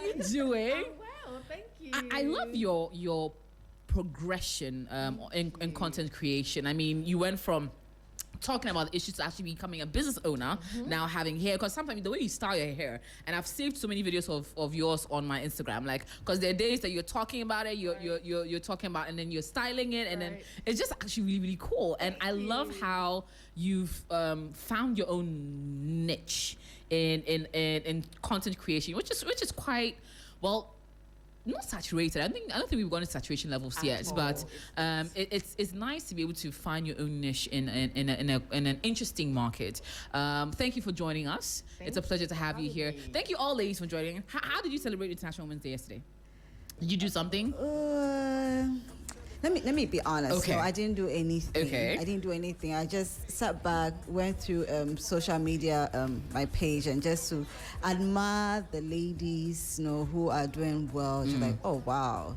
you doing? Well, thank you. I love your progression in content creation. I mean, you went from talking about the issues to actually becoming a business owner, now having hair, because sometimes the way you style your hair, and I've saved so many videos of yours on my Instagram, like, because there are days that you're talking about it, you're talking about, and then you're styling it, and then it's just actually really, really cool. And I love how you've found your own niche in content creation, which is quite well, not saturated. I don't think we've gone to saturation levels yet, but it's nice to be able to find your own niche in an interesting market. Thank you for joining us. It's a pleasure to have you here. Thank you all, ladies, for joining. How did you celebrate International Women's Day yesterday? Did you do something? Let me be honest. Okay. No, I didn't do anything. Okay. I didn't do anything. I just sat back, went through social media, my page, and just to admire the ladies, who are doing well. Just like, oh wow,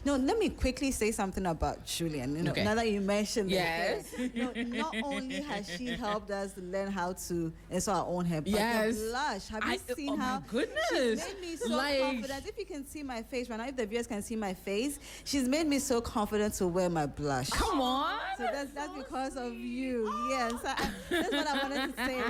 let me quickly say something about Julian. Okay. Now that you mentioned Yes. not only has she helped us learn how to install our own hair, but Yes. the blush. Have you seen oh how? my goodness. She's made me so confident. If you can see my face right now, if the viewers can see my face, she's made me so confident to wear my blush. Come on. So that's because of you. Yes, that's what I wanted to say.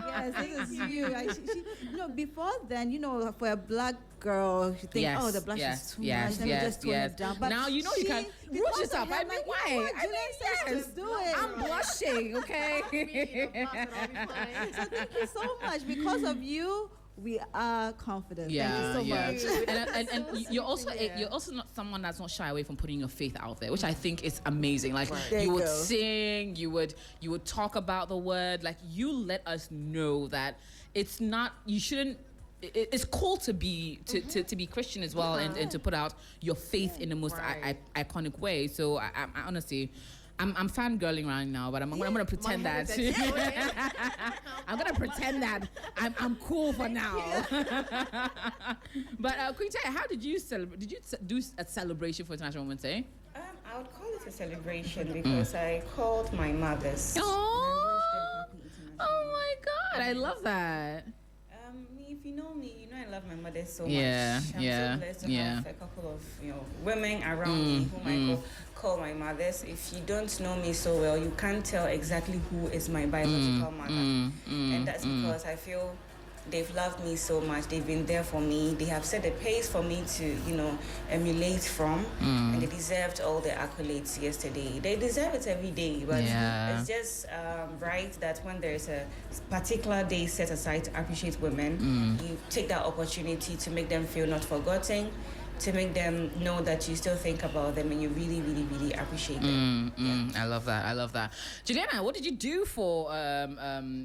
Yes, this is you. Before then, for a black girl, you think, Yes, oh, the blush yes, is too yes, much. Let me just tone it down. But now you know you can rouge because yourself. of her, I mean, like, why? I mean, yes, do it. I'm blushing. Okay. So thank you so much. Because of you, we are confident. Yeah, Thank you so much. And you're also not someone that's not shy away from putting your faith out there, which I think is amazing. Like you would sing, you would talk about the word. Like you let us know that it's not. You shouldn't. It's cool to be to be Christian as well, and to put out your faith in the most iconic way. So I honestly. I'm fangirling right now, but I'm gonna pretend that I'm gonna pretend that I'm cool for now. But Queen Taya, how did you celebrate? Did you do a celebration for International Women's Day? I would call it a celebration because I called my mothers. Oh my God, I love that. If you know me, you know I love my mother so Yeah, much. I'm yeah, so blessed to yeah. have a couple of women around me whom I call my mothers. If you don't know me so well, you can't tell exactly who is my biological mother, and that's because I feel they've loved me so much. They've been there for me. They have set the pace for me to, emulate from. And they deserved all the accolades yesterday. They deserve it every day. But it's just right that when there's a particular day set aside to appreciate women, you take that opportunity to make them feel not forgotten, to make them know that you still think about them and you really, really, really appreciate them. I love that. Juliana, what did you do for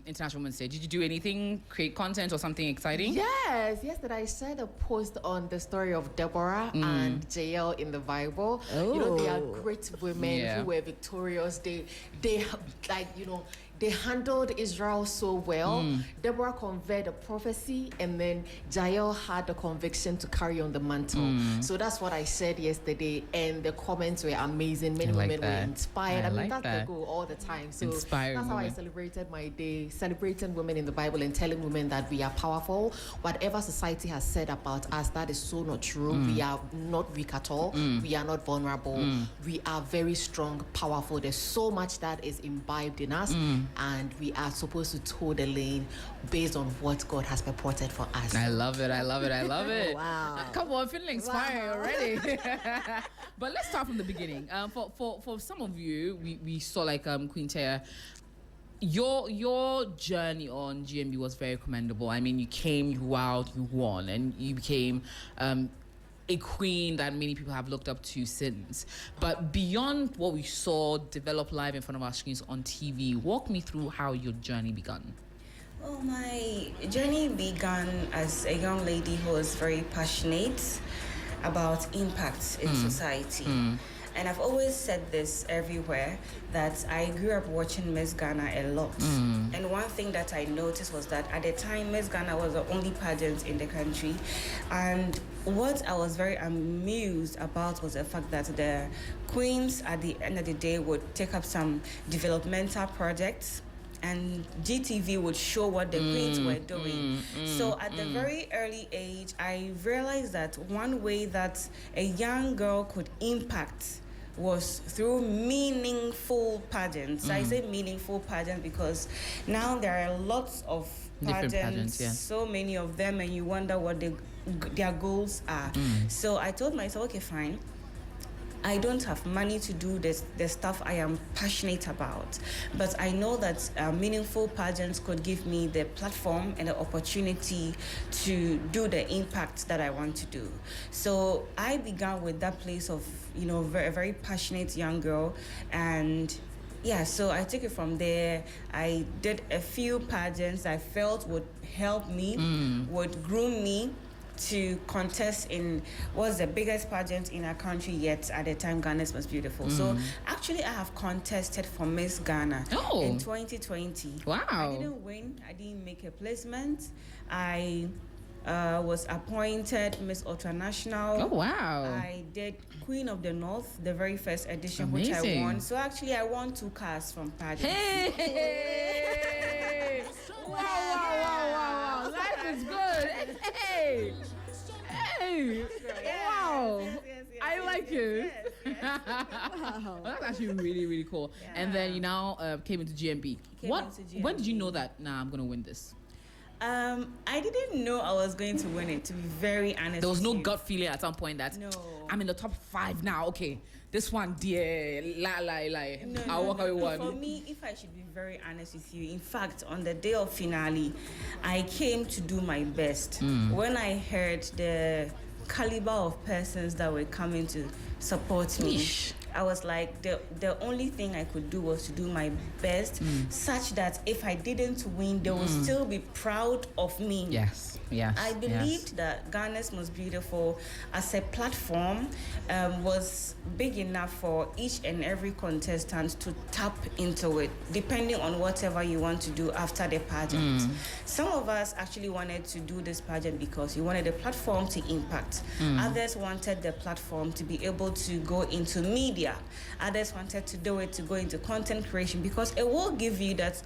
International Women's Day? Did you do anything, create content or something exciting? Yes, yesterday I shared a post on the story of Deborah and Jael in the Bible. Oh. They are great women who were victorious. They handled Israel so well. Deborah conveyed a prophecy, and then Jael had the conviction to carry on the mantle. So that's what I said yesterday, and the comments were amazing. Many women were inspired. That's the goal all the time. So that's how I celebrated my day, celebrating women in the Bible and telling women that we are powerful. Whatever society has said about us, that is so not true. We are not weak at all. We are not vulnerable. We are very strong, powerful. There's so much that is imbibed in us. And we are supposed to toe the lane based on what God has purported for us. I love it. Wow. Come on, feeling inspired already. But let's start from the beginning. For some of you, we saw like Queen Taya. Your journey on GMB was very commendable. I mean, you came, you wowed, you won, and you became a queen that many people have looked up to since. But beyond what we saw develop live in front of our screens on TV, walk me through how your journey began. Well, my journey began as a young lady who was very passionate about impact in society. And I've always said this everywhere, that I grew up watching Miss Ghana a lot. And one thing that I noticed was that at the time, Miss Ghana was the only pageant in the country. And what I was very amused about was the fact that the queens at the end of the day would take up some developmental projects and GTV would show what the queens were doing. So at the very early age, I realized that one way that a young girl could impact was through meaningful pageants. I say meaningful pageants because now there are lots of Different pageants, pageants, yeah. so many of them, and you wonder what their goals are. So I told myself, okay, fine. I don't have money to do the stuff I am passionate about, but I know that meaningful pageants could give me the platform and the opportunity to do the impact that I want to do. So I began with that place of, very, very passionate young girl, and yeah, so I took it from there. I did a few pageants I felt would help me, would groom me to contest in what's the biggest pageant in our country yet at the time, Ghana's Most Beautiful. So actually I have contested for Miss Ghana in 2020. Wow. I didn't win. I didn't make a placement. I was appointed Miss Ultranational. Oh, wow. I did Queen of the North, the very first edition, Amazing. which I won. So actually I won 2 cars from pageants. Hey! wow. Life is good. Hey! Wow. I like it. Yes. Well, that's actually really, really cool. Yeah. And then you now came into GMB. Came into When did you GMB. know that, I'm going to win this? I didn't know I was going to win it, to be very honest. There was no with you. gut feeling at some point that No. I'm in the top 5 now. Okay, this one, dear, lie. No, I'll walk away one. For me, if I should be very honest with you, in fact, on the day of finale, I came to do my best. When I heard the caliber of persons that were coming to support me, Yeesh. I was like, the only thing I could do was to do my best, such that if I didn't win, they would still be proud of me. Yes. I believed that Ghana's Most Beautiful as a platform was big enough for each and every contestant to tap into it, depending on whatever you want to do after the pageant. Some of us actually wanted to do this pageant because we wanted a platform to impact. Others wanted the platform to be able to go into media. Others wanted to do it to go into content creation because it will give you that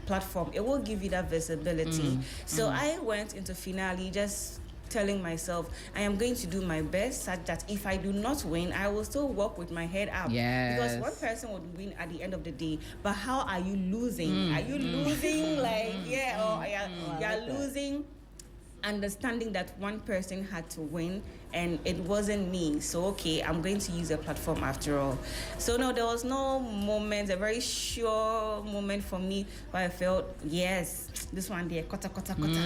platform. It will give you that visibility. So I went into finale just telling myself I am going to do my best such that if I do not win, I will still walk with my head up. Yes. Because one person would win at the end of the day, but how are you losing? Are you losing you're losing understanding that one person had to win and it wasn't me. So okay, I'm going to use a platform after all. So no, there was no moment, a very sure moment for me where I felt, yes, this one there, kota,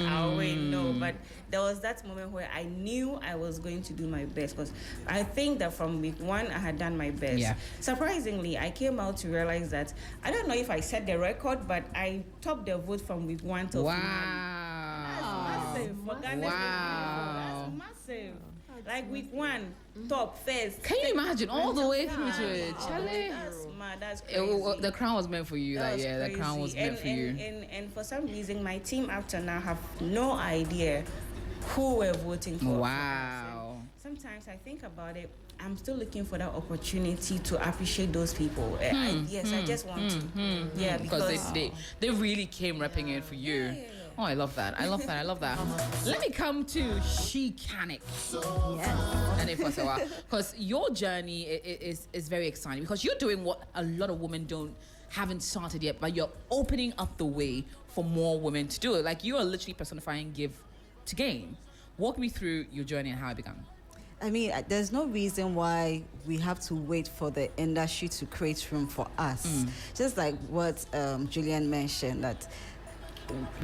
I'll win. No, but there was that moment where I knew I was going to do my best because I think that from week 1 I had done my best. Yeah. Surprisingly, I came out to realize that I don't know if I set the record, but I topped the vote from week 1 to finale. Massive. For Ghana's Wow. That's massive. Like week 1, top first. Can you imagine all the way through to it? Oh, Charlie? that's mad. That's crazy. The crown was meant for you. That Like, was yeah, the crown was crazy. meant for you. And for some reason, my team up to now have no idea who we're voting for. Wow. Sometimes I think about it. I'm still looking for that opportunity to appreciate those people. I just want to. Yeah, Because they really came repping it for you. Yeah. Oh, I love that. I love that. Let me come to She Can It. Yes. Because your journey is very exciting because you're doing what a lot of women haven't started yet, but you're opening up the way for more women to do it. Like you are literally personifying give to gain. Walk me through your journey and how it began. I mean, there's no reason why we have to wait for the industry to create room for us. Just like what Julian mentioned, that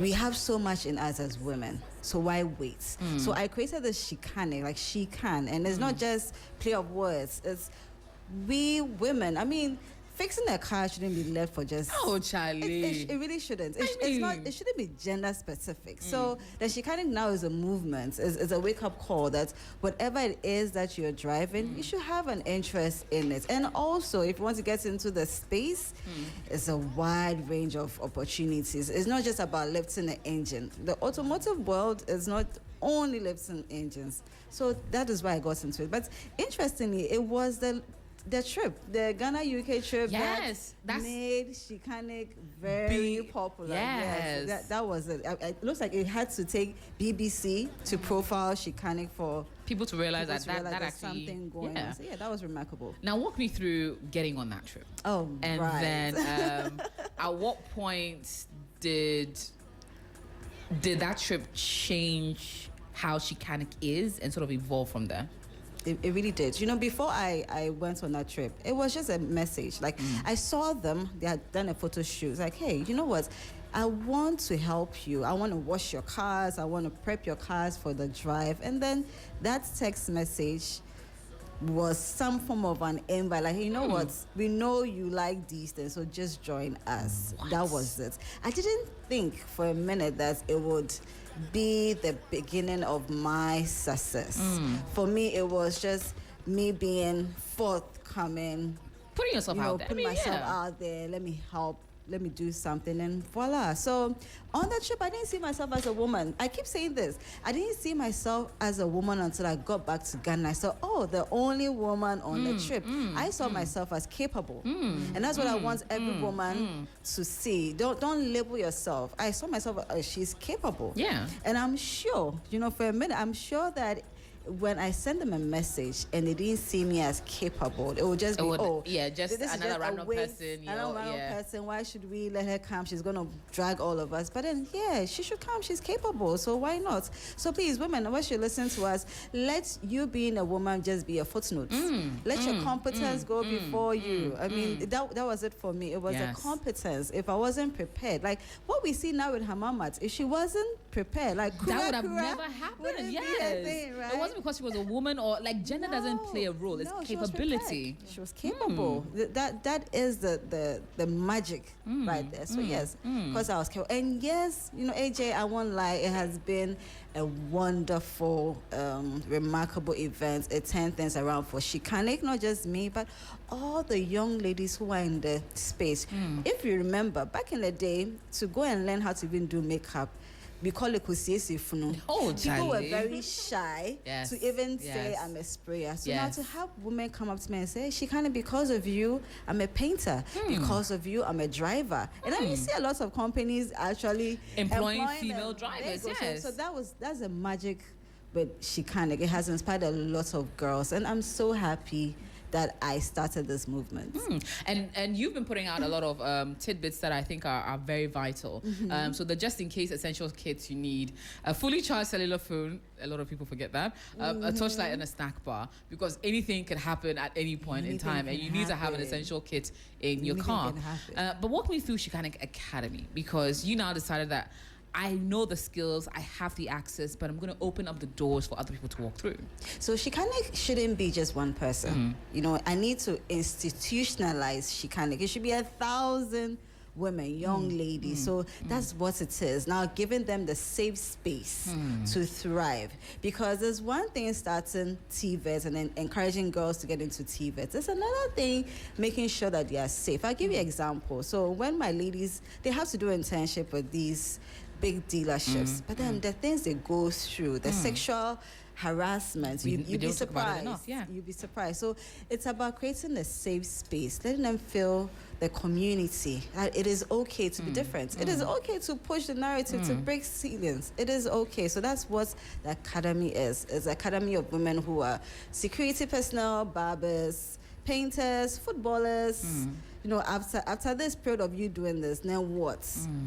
we have so much in us as women, so why wait? So I created this She Can, like she can, and it's not just play of words. It's we women. I mean, fixing a car shouldn't be left for just. Oh, Charlie. It really shouldn't. I It's not. mean- It shouldn't be gender specific. So the She Can now is a movement. Is a wake up call that whatever it is that you're driving, you should have an interest in it. And also, if you want to get into the space, it's a wide range of opportunities. It's not just about lifting an engine. The automotive world is not only lifting engines. So that is why I got into it. But interestingly, it was the trip, the Ghana UK trip, Yes, that that's made Shikanic very popular. Yes. That was it. It looks like it had to take BBC to profile Shikanic for people to realize people that to that, realize that there's actually something going yeah. on. So yeah, that was remarkable. Now walk me through getting on that trip. Oh, And right. then at what point did that trip change how Shikanic is and sort of evolve from there? It really did. You know, before I went on that trip, it was just a message. Like, I saw them, they had done a photo shoot. It's like, hey, you know what? I want to help you. I want to wash your cars. I want to prep your cars for the drive. And then that text message was some form of an invite. Like, you know what? We know you like these things, so just join us. That was it. I didn't think for a minute that it would be the beginning of my success. For me, it was just me being forthcoming, Putting yourself out there. putting myself out there. Let me help. Let me do something, and voila. So on that trip, I didn't see myself as a woman. I keep saying this. I didn't see myself as a woman until I got back to Ghana. I saw, oh, the only woman on the trip. I saw myself as capable, and that's what I want every woman to see. Don't label yourself. I saw myself as she's capable. Yeah. And I'm sure, for a minute, I'm sure that when I send them a message and they didn't see me as capable, it would just be, just this is another a random waste, person. another random person. Why should we let her come? She's going to drag all of us. But then, she should come. She's capable. So why not? So please, women, once you listen to us, let you being a woman just be a footnote. Let your competence go before you. I mean, that was it for me. It was a competence. If I wasn't prepared, like what we see now with Hamamat, if she wasn't prepared, like that would have never happened. Yes. Right? It wasn't because she was a woman or like gender doesn't play a role. It's capability. She was capable. That is the magic right there. So yes, because I was capable. And yes, AJ, I won't lie, it has been a wonderful, remarkable event. It turned things around for Shikanic, not just me, but all the young ladies who are in the space. If you remember, back in the day, to go and learn how to even do makeup, we call it kusiesifunu. Oh, people were very shy to even say I'm a sprayer. So now to have women come up to me and say, Shikanic, because of you, I'm a painter. Because of you, I'm a driver. And then you see a lot of companies actually employing female drivers. Yes. So that's a magic with Shikanic. It has inspired a lot of girls, and I'm so happy that I started this movement. And you've been putting out a lot of tidbits that I think are very vital. So the just in case essential kits you need: a fully charged cellular phone. A lot of people forget that. A torchlight and a snack bar, because anything can happen at any point in time, and you need to have an essential kit in your car. But walk me through Shikanic Academy, because you now decided that I know the skills, I have the access, but I'm going to open up the doors for other people to walk through. So Shikanic shouldn't be just one person. I need to institutionalize Shikanic. It should be 1,000 women, young ladies. So that's what it is. Now, giving them the safe space to thrive. Because there's one thing starting TVET and then encouraging girls to get into TVET. There's another thing making sure that they are safe. I'll give you an example. So when my ladies, they have to do internship with these big dealerships, but then the things they go through, the sexual harassment, you'd be surprised. You'd be surprised. So it's about creating a safe space, letting them feel the community, that it is okay to be different. It is okay to push the narrative, to break ceilings. It is okay. So that's what the academy is. It's an academy of women who are security personnel, barbers, painters, footballers. After this period of you doing this, then what?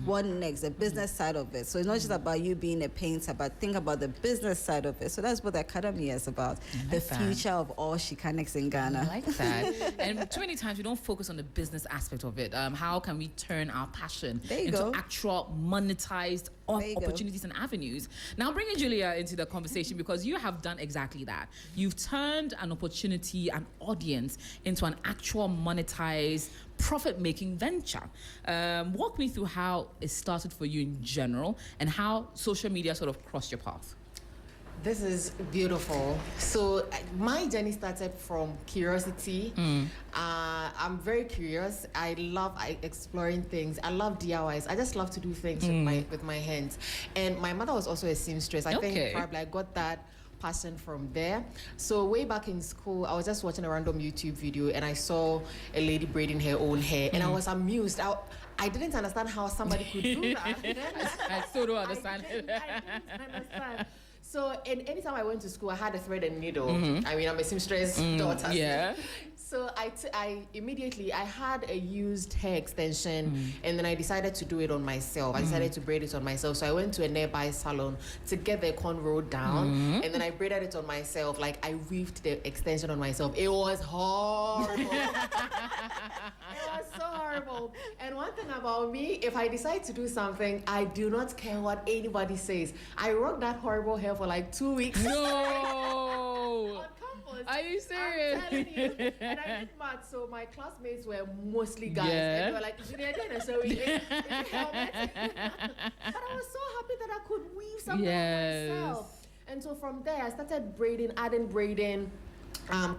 What next? The business side of it. So it's not just about you being a painter, but think about the business side of it. So that's what the academy is about. The future of all Shikanics in Ghana. I like that. And too many times we don't focus on the business aspect of it. How can we turn our passion into actual monetized opportunities and avenues? Now bringing Julia into the conversation, because you have done exactly that. You've turned an opportunity, an audience, into an actual monetized profit-making venture. Walk me through how it started for you in general and how social media sort of crossed your path. This is beautiful. So my journey started from curiosity. I'm very curious. I love exploring things. I love DIYs. I just love to do things with my hands. And my mother was also a seamstress. I think probably I got that passion from there. So way back in school, I was just watching a random YouTube video and I saw a lady braiding her own hair, and I was amused. I didn't understand how somebody could do that. I still don't understand I didn't understand. So, and anytime I went to school, I had a thread and needle. I mean, I'm a seamstress daughter. Yeah. So I immediately had a used hair extension, and then I decided to do it on myself. I decided to braid it on myself. So I went to a nearby salon to get the cornrow down, and then I braided it on myself. Like I weaved the extension on myself. It was horrible. It was so horrible. And one thing about me, if I decide to do something, I do not care what anybody says. I rocked that horrible hair for like 2 weeks. No. On campus. Are you serious? I'm telling you. And I did math, so my classmates were mostly guys. Yeah. And they were like, so we helmet. But I was so happy that I could weave something Yes. on myself. And so from there, I started braiding, adding braiding,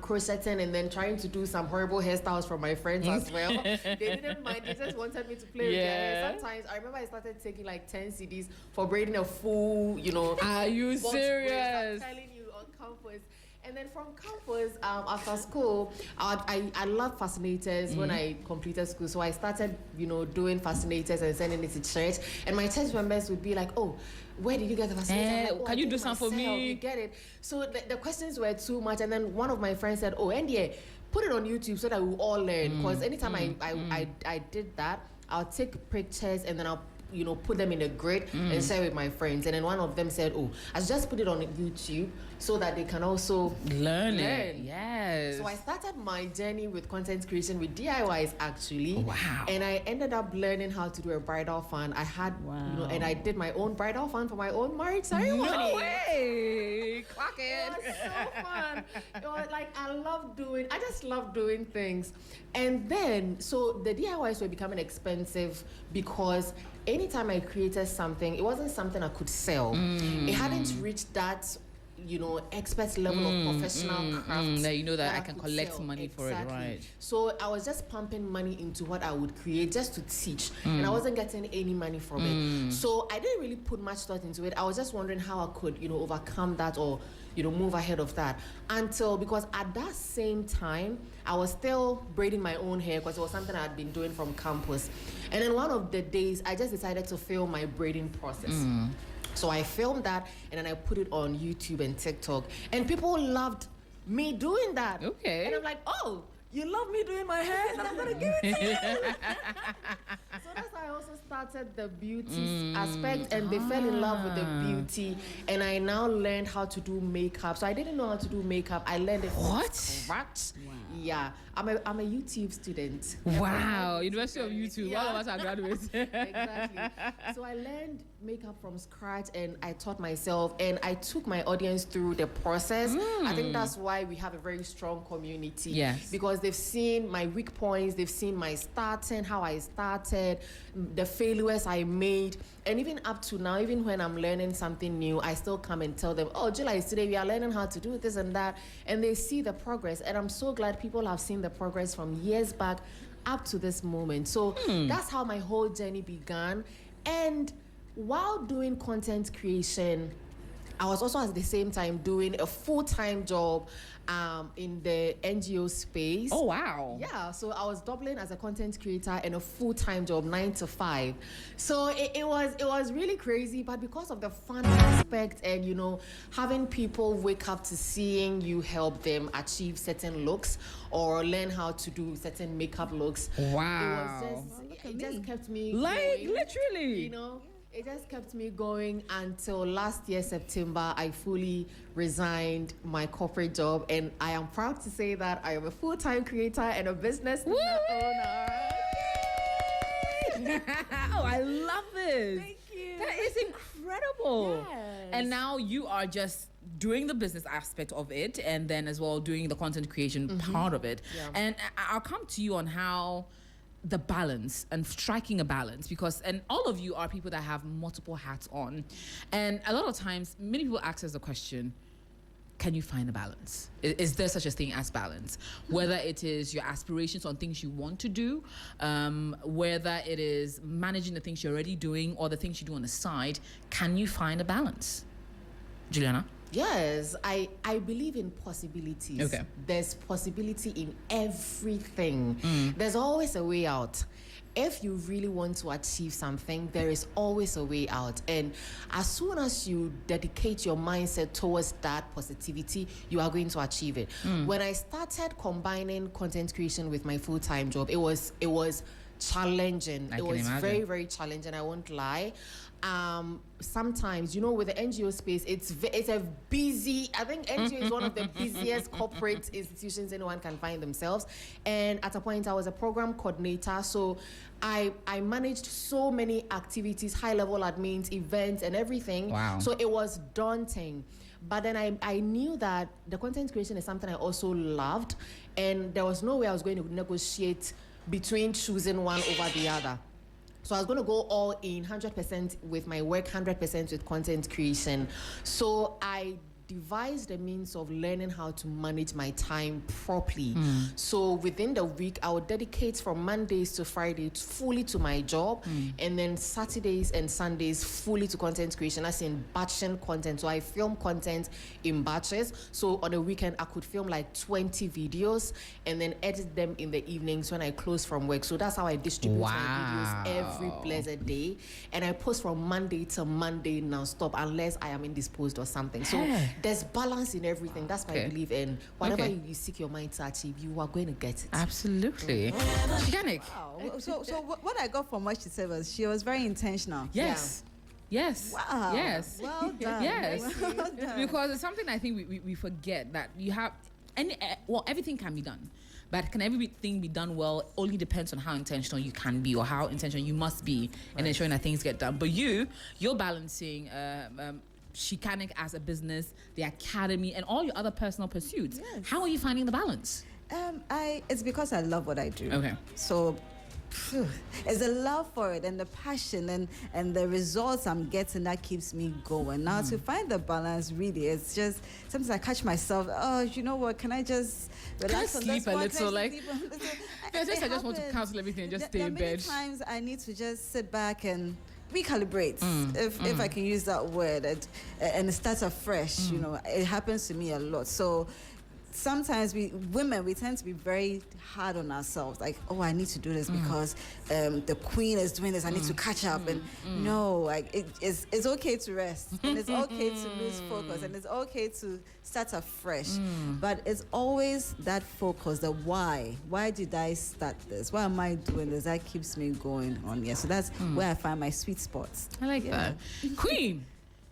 crocheting, and then trying to do some horrible hairstyles for my friends as well. They didn't mind. They just wanted me to play with their hair. Yeah. Sometimes I remember I started taking like 10 CDs for braiding a full, you know. Are you box braids, serious? I'm telling you, on campus. And then from campus, after school, I love fascinators when I completed school. So I started, you know, doing fascinators and sending it to church. And my church members would be like, oh, where did you get the fascinator? I'm like, can I you did do some for myself. me? You get it? So the questions were too much. And then one of my friends said, oh, NDA, put it on YouTube so that we all learn. Because anytime I did that, I'll take pictures and then I'll, you know, put them in a grid and share with my friends. And then one of them said, oh, I should just put it on YouTube so that they can also Learn it. Yes. So I started my journey with content creation with DIYs actually. Wow. And I ended up learning how to do a bridal fan. I had, you know, and I did my own bridal fan for my own marriage ceremony. No way. Clock It it. was so fun. It was like I just love doing things. And then, so the DIYs were becoming expensive because anytime I created something, it wasn't something I could sell. It hadn't reached that, you know, expert level of professional craft. That you know that I can could collect sell. money for it, Exactly. right? So I was just pumping money into what I would create just to teach, and I wasn't getting any money from it. So I didn't really put much thought into it. I was just wondering how I could, you know, overcome that or, you know, move ahead of that. Because at that same time, I was still braiding my own hair because it was something I had been doing from campus. And then one of the days, I just decided to film my braiding process. So I filmed that and then I put it on YouTube and TikTok. And people loved me doing that. Okay. And I'm like, oh, you love me doing my hair? And I'm going to give it to you. So that's how I also started the beauty aspect, and they fell in love with the beauty. And I now learned how to do makeup. So I didn't know how to do makeup. I learned it from What? scratch. Yeah. I'm a YouTube student. Wow. University of YouTube. Yeah. All of us are graduates. Exactly. So I learned makeup from scratch and I taught myself and I took my audience through the process. I think that's why we have a very strong community. Yes. Because they've seen my weak points, they've seen my starting, how I started, the failures I made. And even up to now, even when I'm learning something new, I still come and tell them, oh, July, today we are learning how to do this and that. And they see the progress. And I'm so glad people have seen the progress from years back up to this moment. So that's how my whole journey began. And while doing content creation, I was also at the same time doing a full-time job in the NGO space. Oh, wow. Yeah, so I was doubling as a content creator and a full-time job, 9 to 5. So it was really crazy, but because of the fun aspect and, you know, having people wake up to seeing you help them achieve certain looks or learn how to do certain makeup looks. Wow. It just kept me Like, going, literally. you know. It just kept me going until last year, September, I fully resigned my corporate job. And I am proud to say that I am a full-time creator and a business owner. Oh, I love this. Thank you. That is incredible. Yes. And now you are just doing the business aspect of it and then as well doing the content creation part of it. Yeah. And I'll come to you on how the balance and striking a balance, because and all of you are people that have multiple hats on, and a lot of times many people ask us the question, can you find a balance? Is there such a thing as balance? Whether it is your aspirations on things you want to do, whether it is managing the things you're already doing or the things you do on the side, can you find a balance? Juliana? Yes, I believe in possibilities. Okay. There's possibility in everything. There's always a way out. If you really want to achieve something, there is always a way out. And as soon as you dedicate your mindset towards that positivity, you are going to achieve it. When I started combining content creation with my full-time job, it was challenging. It was very, very challenging. I won't lie. Sometimes, with the NGO space, it's a busy. I think NGO is one of the busiest corporate institutions anyone can find themselves. And at a point, I was a program coordinator, so I managed so many activities, high-level admins, events, and everything. Wow. So it was daunting. But then I knew that the content creation is something I also loved, and there was no way I was going to negotiate between choosing one over the other. So I was going to go all in 100% with my work, 100% with content creation. So I devised a means of learning how to manage my time properly. So within the week, I would dedicate from Mondays to Fridays fully to my job, and then Saturdays and Sundays fully to content creation, as in batching content. So I film content in batches. So on a weekend, I could film like 20 videos and then edit them in the evenings when I close from work. So that's how I distribute my videos every blessed day. And I post from Monday to Monday non-stop unless I am indisposed or something. So there's balance in everything. That's what I believe in. Whatever you seek your mind to achieve, you are going to get it. Absolutely. Yannick. Wow. So what I got from what she said was she was very intentional. Yes. Yes. Wow. Yes. Well done. Yes. Well done. Because it's something I think we forget, that you have everything can be done. But can everything be done well only depends on how intentional you can be, or how intentional you must be in ensuring that things get done. But you're balancing Chicanic as a business, the academy, and all your other personal pursuits. Yes. How are you finding the balance? It's because I love what I do. Okay. So it's the love for it and the passion and the results I'm getting that keeps me going. Now to find the balance, really, it's just sometimes I catch myself, you know what, can I just relax on this sleep a one? little, I just want to cancel everything and just stay in bed. Times I need to just sit back and recalibrate, if I can use that word, and start afresh. It happens to me a lot. So sometimes women tend to be very hard on ourselves, like, I need to do this because the queen is doing this, I need to catch up. And no, like it's okay to rest, and it's okay to lose focus, and it's okay to start afresh. But it's always that focus, the why did I start this, why am I doing this, that keeps me going on. So that's where I find my sweet spots. I like that. Queen,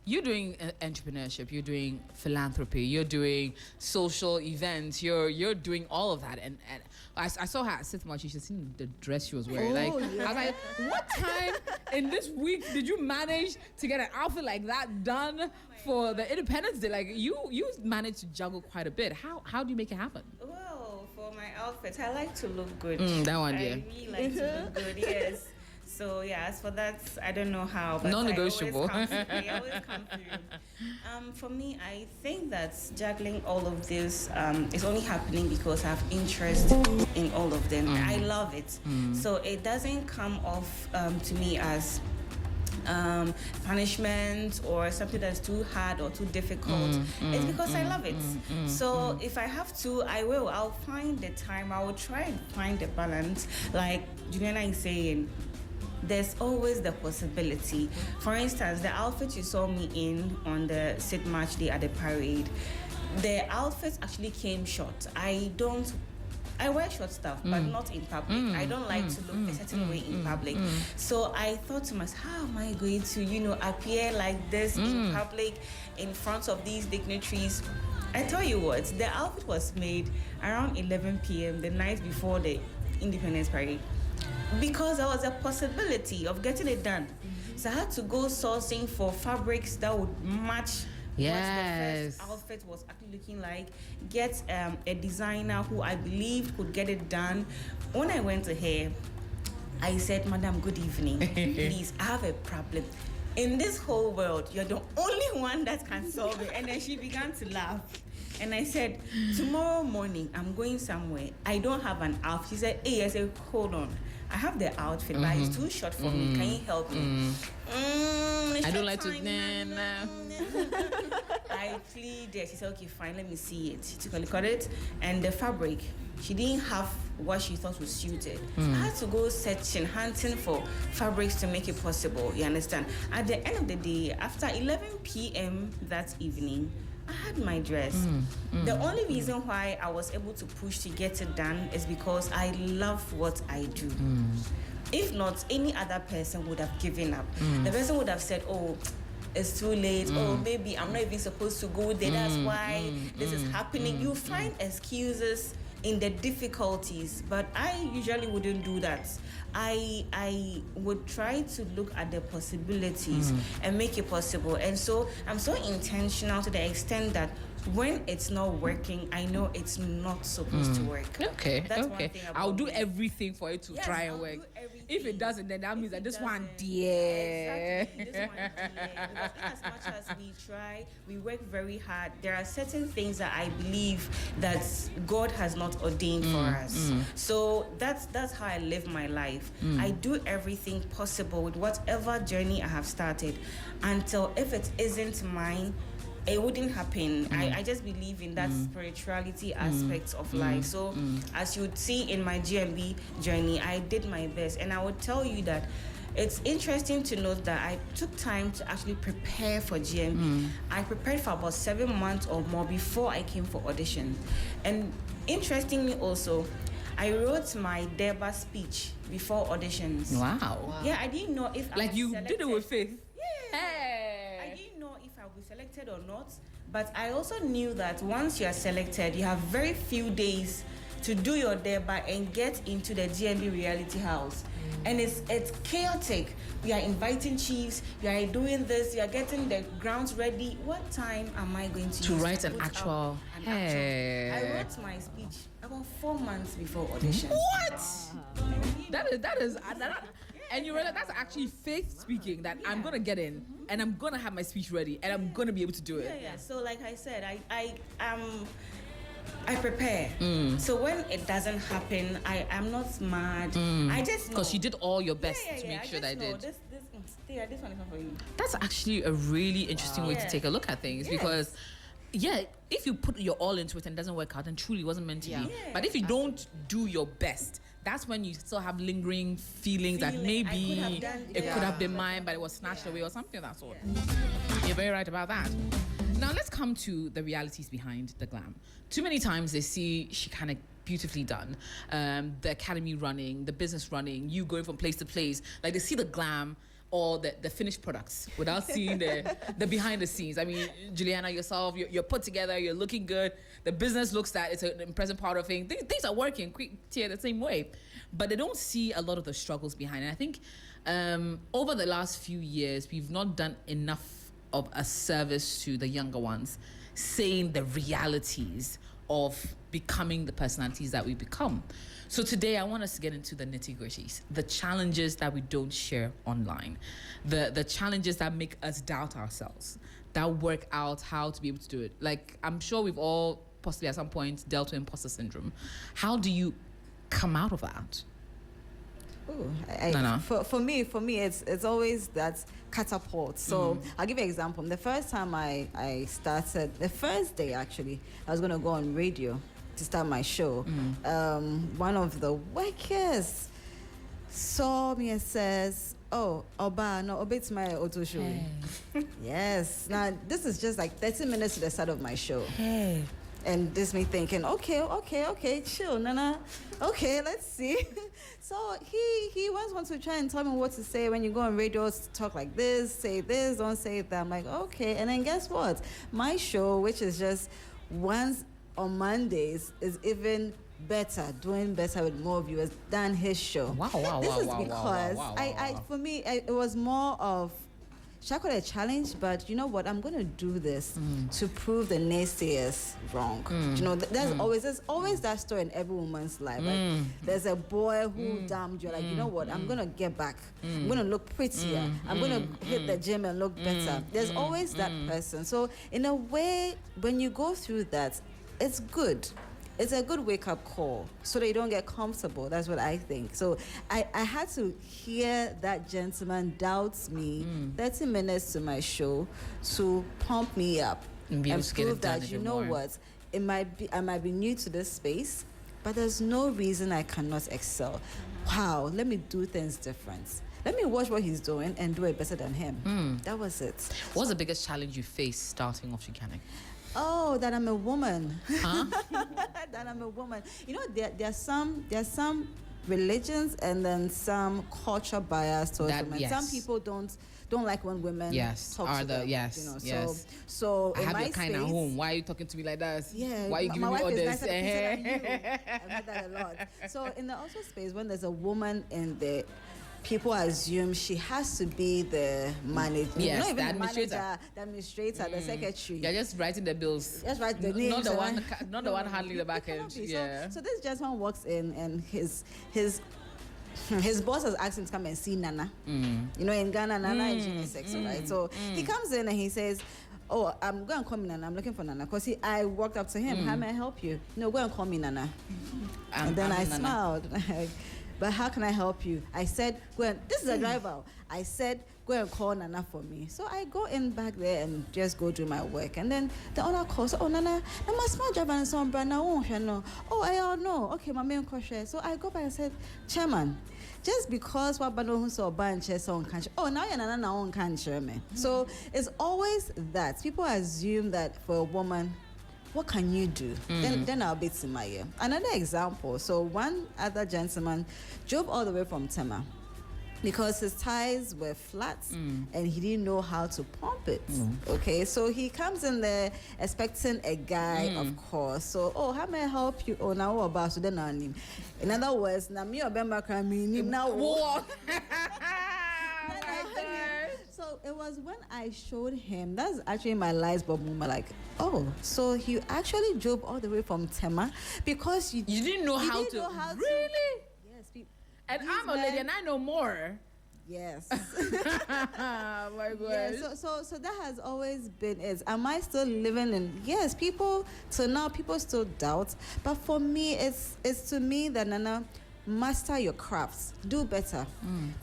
you're doing entrepreneurship, you're doing philanthropy, you're doing social events, you're doing all of that. And I saw her at Sithmarch. You should see the dress she was wearing. I was like, what time in this week did you manage to get an outfit like that done for the Independence Day? Like, you managed to juggle quite a bit. How do you make it happen? Well, for my outfit, I like to look good. That one, yeah. I really like to look good, yes. So yeah, as for that, I don't know how, but non-negotiable. I always come through. For me, I think that juggling all of this is only happening because I have interest in all of them. I love it. So it doesn't come off to me as punishment or something that's too hard or too difficult. It's because I love it. So if I have to, I'll find the time. I will try and find the balance. Like Juliana is saying, there's always the possibility. For instance, the outfit you saw me in on the Sithmarch Day at the parade, the outfit actually came short. I wear short stuff, but not in public. I don't like to look a certain way in public. So I thought to myself, how am I going to, appear like this in public in front of these dignitaries? I tell you what, the outfit was made around 11 p.m. the night before the Independence Parade, because there was a possibility of getting it done. So I had to go sourcing for fabrics that would match what the first outfit was actually looking like, get a designer who I believed could get it done. When I went to her, I said, Madam, good evening. Please, I have a problem. In this whole world, you're the only one that can solve it. And then she began to laugh. And I said, tomorrow morning, I'm going somewhere. I don't have an outfit. She said, hey, I said, hold on. I have the outfit, but it's too short for me. Can you help me? I don't like to. I quickly did. She said, okay, fine, let me see it. She took a look at it, and the fabric, she didn't have what she thought was suited. So I had to go searching, hunting for fabrics to make it possible. You understand? At the end of the day, after 11 p.m. that evening, I had my dress. The only reason why I was able to push to get it done is because I love what I do. If not, any other person would have given up. The person would have said, oh, it's too late. Oh, maybe I'm not even supposed to go there. That's why this is happening. You find excuses in the difficulties, but I usually wouldn't do that. I would try to look at the possibilities and make it possible. And so I'm so intentional to the extent that when it's not working, I know it's not supposed to work. Okay, That's one okay. thing about I'll do me. everything for it to Yes, try and I'll work. do everything. If it doesn't, then that If means that it this one, doesn't, dear. Exactly, this one, dear. Because in as much as we try, we work very hard. There are certain things that I believe that God has not ordained for us. So that's how I live my life. I do everything possible with whatever journey I have started, until if it isn't mine, it wouldn't happen. I just believe in that spirituality aspect of life. So as you would see in my GMB journey, I did my best. And I would tell you that it's interesting to note that I took time to actually prepare for GMB. I prepared for about 7 months or more before I came for audition. And interestingly also, I wrote my Deba speech before auditions. Wow. Yeah, I didn't know if I Like was you selected. did it with faith. Yeah. I Hey. didn't know if I would be selected or not, but I also knew that once you are selected, you have very few days to do your deba and get into the GMB reality house. And it's chaotic. We are inviting chiefs, we are doing this, we are getting the grounds ready. What time am I going to use write to an put up actual? an Hey. actual? I wrote my speech about 4 months before audition. What? That is, and you realize that's actually faith speaking. That I'm gonna get in, and I'm gonna have my speech ready, and I'm gonna be able to do it. Yeah. So like I said, I prepare. So when it doesn't happen, I am not mad. I just know. Because you did all your best to make I sure just that I know did. This one is not for you. That's actually a really interesting way to Yeah. take a look at things because, yeah, if you put your all into it and it doesn't work out, then truly it wasn't meant to be. Yeah. Yeah, But if you don't do your best, that's when you still have lingering feelings that Feeling, maybe I could have done it it. could have been mine, but it was snatched away or something of that sort. You're very right about that. Now let's come to the realities behind the glam. Too many times they see she kind of beautifully done, the academy running, the business running, you going from place to place. Like they see the glam or the finished products without seeing the behind the scenes. I mean, Juliana, yourself, you're put together, you're looking good. The business looks that it's an impressive part of things. Things are working the same way, but they don't see a lot of the struggles behind it. I think over the last few years, we've not done enough of a service to the younger ones, saying the realities of becoming the personalities that we become. So today I want us to get into the nitty-gritties, the challenges that we don't share online, the challenges that make us doubt ourselves, that work out how to be able to do it. Like, I'm sure we've all possibly at some point dealt with imposter syndrome. How do you come out of that? Ooh, No. For me, it's always that catapult. So I'll give you an example. The first time I started, the first day actually, I was going to go on radio to start my show. One of the workers saw me and says, "Oh, Oba, no, Obet's my auto show." Yes. Now, this is just like 30 minutes to the start of my show. Hey. And this me thinking, okay, chill, Nana. Okay, let's see. So he went on to try and tell me what to say when you go on radio, talk like this, say this, don't say that. I'm like, okay. And then guess what? My show, which is just once on Mondays, is even better, doing better with more viewers than his show. Wow, This wow, is wow, because wow. for me, it was more of, should I call it a challenge? But you know what? I'm going to do this to prove the naysayers wrong. You know, there's always that story in every woman's life. Like, there's a boy who damned you. Like, you know what? I'm going to get back. I'm going to look prettier. I'm going to hit the gym and look better. There's always that person. So in a way, when you go through that, it's good. It's a good wake-up call so that you don't get comfortable. That's what I think. So I had to hear that gentleman doubt me 30 minutes to my show to pump me up. And be able to get it prove done that, you even know more. what, I might be new to this space, but there's no reason I cannot excel. Wow, let me do things different. Let me watch what he's doing and do it better than him. That was it. What's the biggest challenge you faced starting off Chicanic? Oh, that I'm a woman. Huh? That I'm a woman. You know, there are some religions and then some culture bias towards That- women. yes. Some people don't like when women Yes, talk are to the them. yes, You know, yes. so I in have my your kind at space- home. Why are you talking to me like that? Yeah, Why are you my giving me wife is orders? nicer than you. I've met that a lot. So in the auto space, when there's a woman in there, people assume she has to be the manager. Yes, not even the the administrator. manager, the administrator, the secretary. You're just writing the bills. Just write the Not names. the and one, I- not the one handling the back cannot end. be. Yeah. So this gentleman walks in and his boss has asked him to come and see Nana. You know, in Ghana, Nana is unisex, right? So he comes in and he says, "Oh, I'm going to call me Nana. I'm looking for Nana." Because I walked up to him. How may I help you? No, go and call me Nana. And then I Nana. smiled. But how can I help you? I said, "Go and." This is a driver. I said, "Go and call Nana for me." So I go in back there and just go do my work. And then the owner calls, "Oh, Nana, I'm a small driver and some brand. Oh, I don't know. Okay, my main question." So I go back and said, "Chairman, just because what who saw bunch on country. Oh, now you're Nana on country, man." So it's always that people assume that for a woman, what can you do? Then I'll be to my ear. Another example. So one other gentleman drove all the way from Tema because his tires were flat and he didn't know how to pump it. Okay, so he comes in there expecting a guy, of course. So, "Oh, how may I help you?" "Oh, now what about so then I name?" In other words, na me obema krami now. Whoa. So it was when I showed him, that's actually my light bulb moment, like, oh, so you actually drove all the way from Tema because you You didn't know how didn't to. know how to- Really? Yes, And these I'm a lady men- and I know more. Yes. Oh my Yeah, gosh. so that has always been it. Am I still living in? Yes, people till now people still doubt, but for me it's to me that Nana, master your crafts, do better,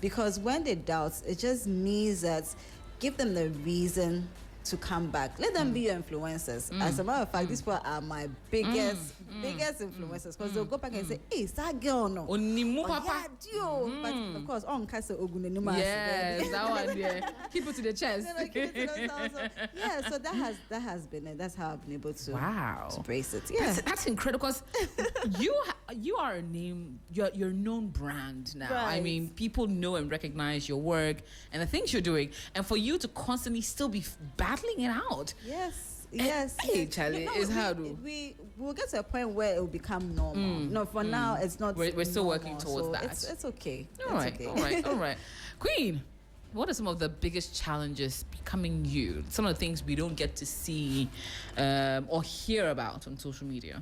because when they doubt, it just means that give them the reason to come back. Let them be your influencers. As a matter of fact, these people are my biggest influencers because they'll go back and say, "Hey, is that girl no?" Onimu Oh, papa. yeah, Dio. But of course, on Casa Ogunenuma. Yes, that one. Yeah. Keep it to the chest. Yeah, so that has been it. That's how I've been able to Wow. to brace it. Yeah. That's incredible because you are a name, you're a known brand now. I Right. mean, people know and recognize your work and the things you're doing, and for you to constantly still be battling it out. Yes. Hey, Charlie, it's hard. We will get to a point where it will become normal. No, for now it's not. We're still normal, working towards so that. It's okay. All right, okay. all right. Queen, what are some of the biggest challenges becoming you? Some of the things we don't get to see or hear about on social media.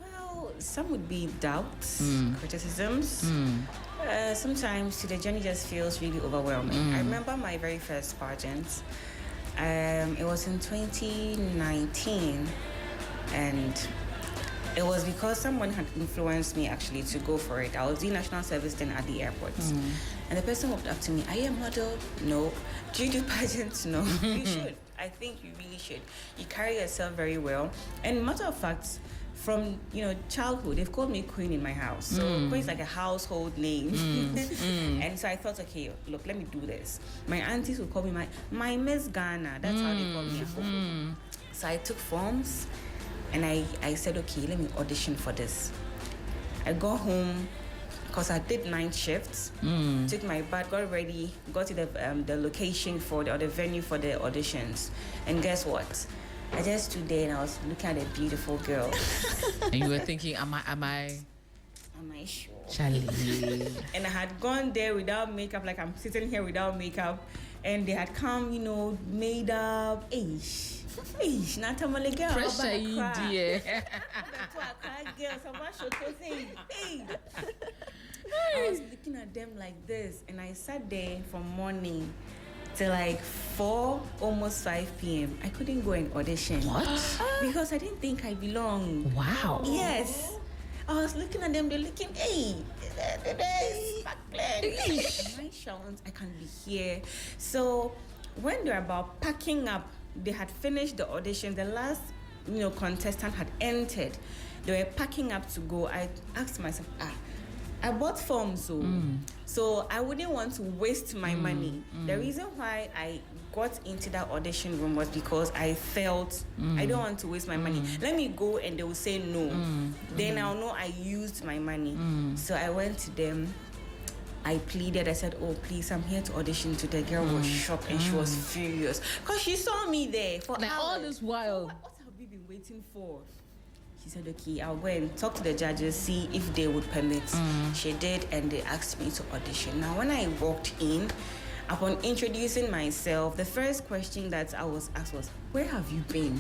Well, some would be doubts, criticisms. Sometimes the journey just feels really overwhelming. I remember my very first pageant. It was in 2019, and it was because someone had influenced me actually to go for it. I was doing national service then at the airport, and the person walked up to me. "Are you a model?" "No." "Do you do pageants?" "No." "You should. I think you really should. You carry yourself very well." And matter of fact, from childhood, they've called me Queen in my house. So Queen is like a household name. And so I thought, okay, look, let me do this. My aunties would call me my Miss Ghana. That's how they call me at home. So I took forms and I said, okay, let me audition for this. I got home because I did 9 shifts. Took my bath, got ready, got to the location or the venue for the auditions. And guess what? I just stood there and I was looking at a beautiful girl. And you were thinking, am I Am I sure? Charlie? And I had gone there without makeup, like I'm sitting here without makeup, and they had come, made up. Eish, not a Malay girl. Pressure, dear. I was looking at them like this, and I sat there from morning till like 4, almost 5 p.m. I couldn't go and audition. What? Because I didn't think I belonged. Wow. Yes. I was looking at them, they're looking, hey, my shawns, I can't be here. So when they're about packing up they had finished the audition, the last, contestant had entered. They were packing up to go. I asked myself, I bought forms, so I wouldn't want to waste my money. The reason why I got into that audition room was because I felt I don't want to waste my money. Let me go and they will say no. Then I'll know I used my money. So I went to them. I pleaded. I said, "Oh, please, I'm here to audition today." The girl was shocked and she was furious because she saw me there for like hours. all this while. What have you been waiting for? She said, "Okay, I'll go and talk to the judges, see if they would permit." She did, and they asked me to audition. Now, when I walked in, upon introducing myself, the first question that I was asked was, "Where have you been?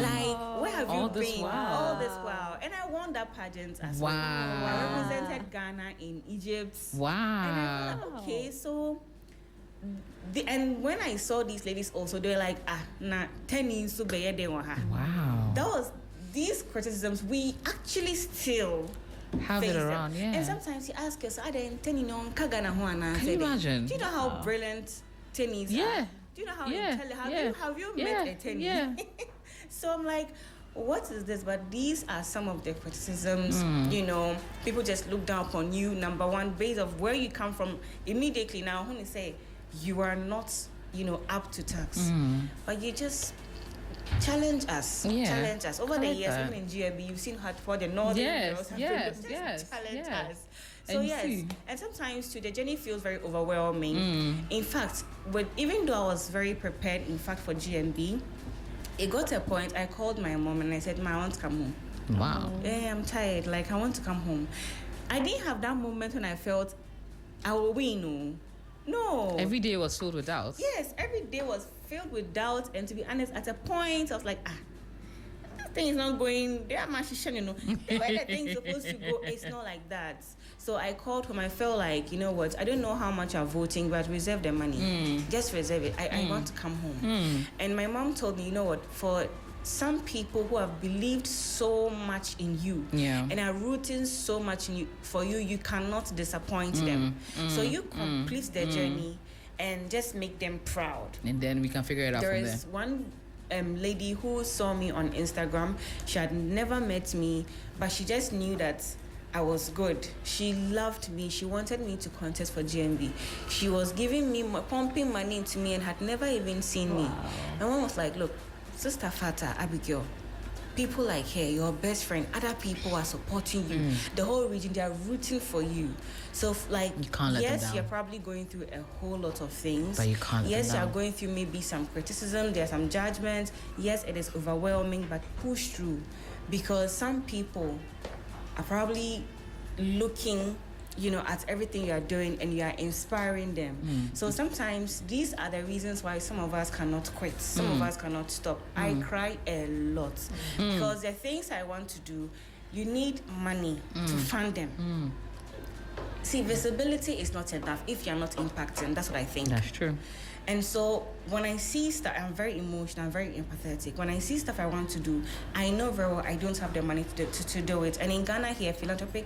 Like, where have you been all this while?" And I won that pageant as well. I represented Ghana in Egypt. Wow. And I thought, okay, so... and when I saw these ladies also, they were like, nah, 10 years to be there. Wow. That was... These criticisms, we actually still have it around, yeah. And sometimes you ask yourself, can you imagine? Do you know how brilliant tennis are? Do you know how intelligent? Have you met a tennis? Yeah. So I'm like, what is this? But these are some of the criticisms. People just look down upon you. Number one, based of where you come from. Immediately now, when they say you are not, up to tax, but you just challenge us. Over the years, even in GMB, you've seen how for the northern girls have challenge us. So and sometimes too, the journey feels very overwhelming. In fact, even though I was very prepared, in fact, for GMB, it got to a point I called my mom and I said, "Ma, I want to come home." Wow. Yeah, I'm tired. Like, I want to come home. I didn't have that moment when I felt I will win. No. Every day was filled with doubt. Yes, every day was filled with doubt. And to be honest, at a point, I was like, this thing is not going. There are machine, the way the thing's supposed to go, it's not like that. So I called home. I felt like, you know what? I don't know how much I'm voting, but reserve the money. Just reserve it. I want to come home. And my mom told me, you know what? For some people who have believed so much in you and are rooting so much for you, you cannot disappoint them. So you complete the journey and just make them proud. And then we can figure it out from there. There is one lady who saw me on Instagram. She had never met me, but she just knew that I was good. She loved me. She wanted me to contest for GMB. She was giving me, pumping money into me and had never even seen me. And one was like, "Look, Sister Fata, Abigail, people like her, your best friend, other people are supporting you. The whole region, they are rooting for you. So, like, you can't let them down. You're probably going through a whole lot of things. But you can't let them down. You're going through maybe some criticism, there's some judgment. Yes, it is overwhelming, but push through. Because some people are probably looking at everything you are doing and you are inspiring them. So sometimes these are the reasons why some of us cannot quit. Some of us cannot stop. I cry a lot because the things I want to do, you need money to fund them. See, visibility is not enough if you're not impacting. That's what I think. That's true. And so when I see stuff, I'm very emotional, I'm very empathetic. When I see stuff I want to do, I know very well I don't have the money to do it. And in Ghana here, philanthropic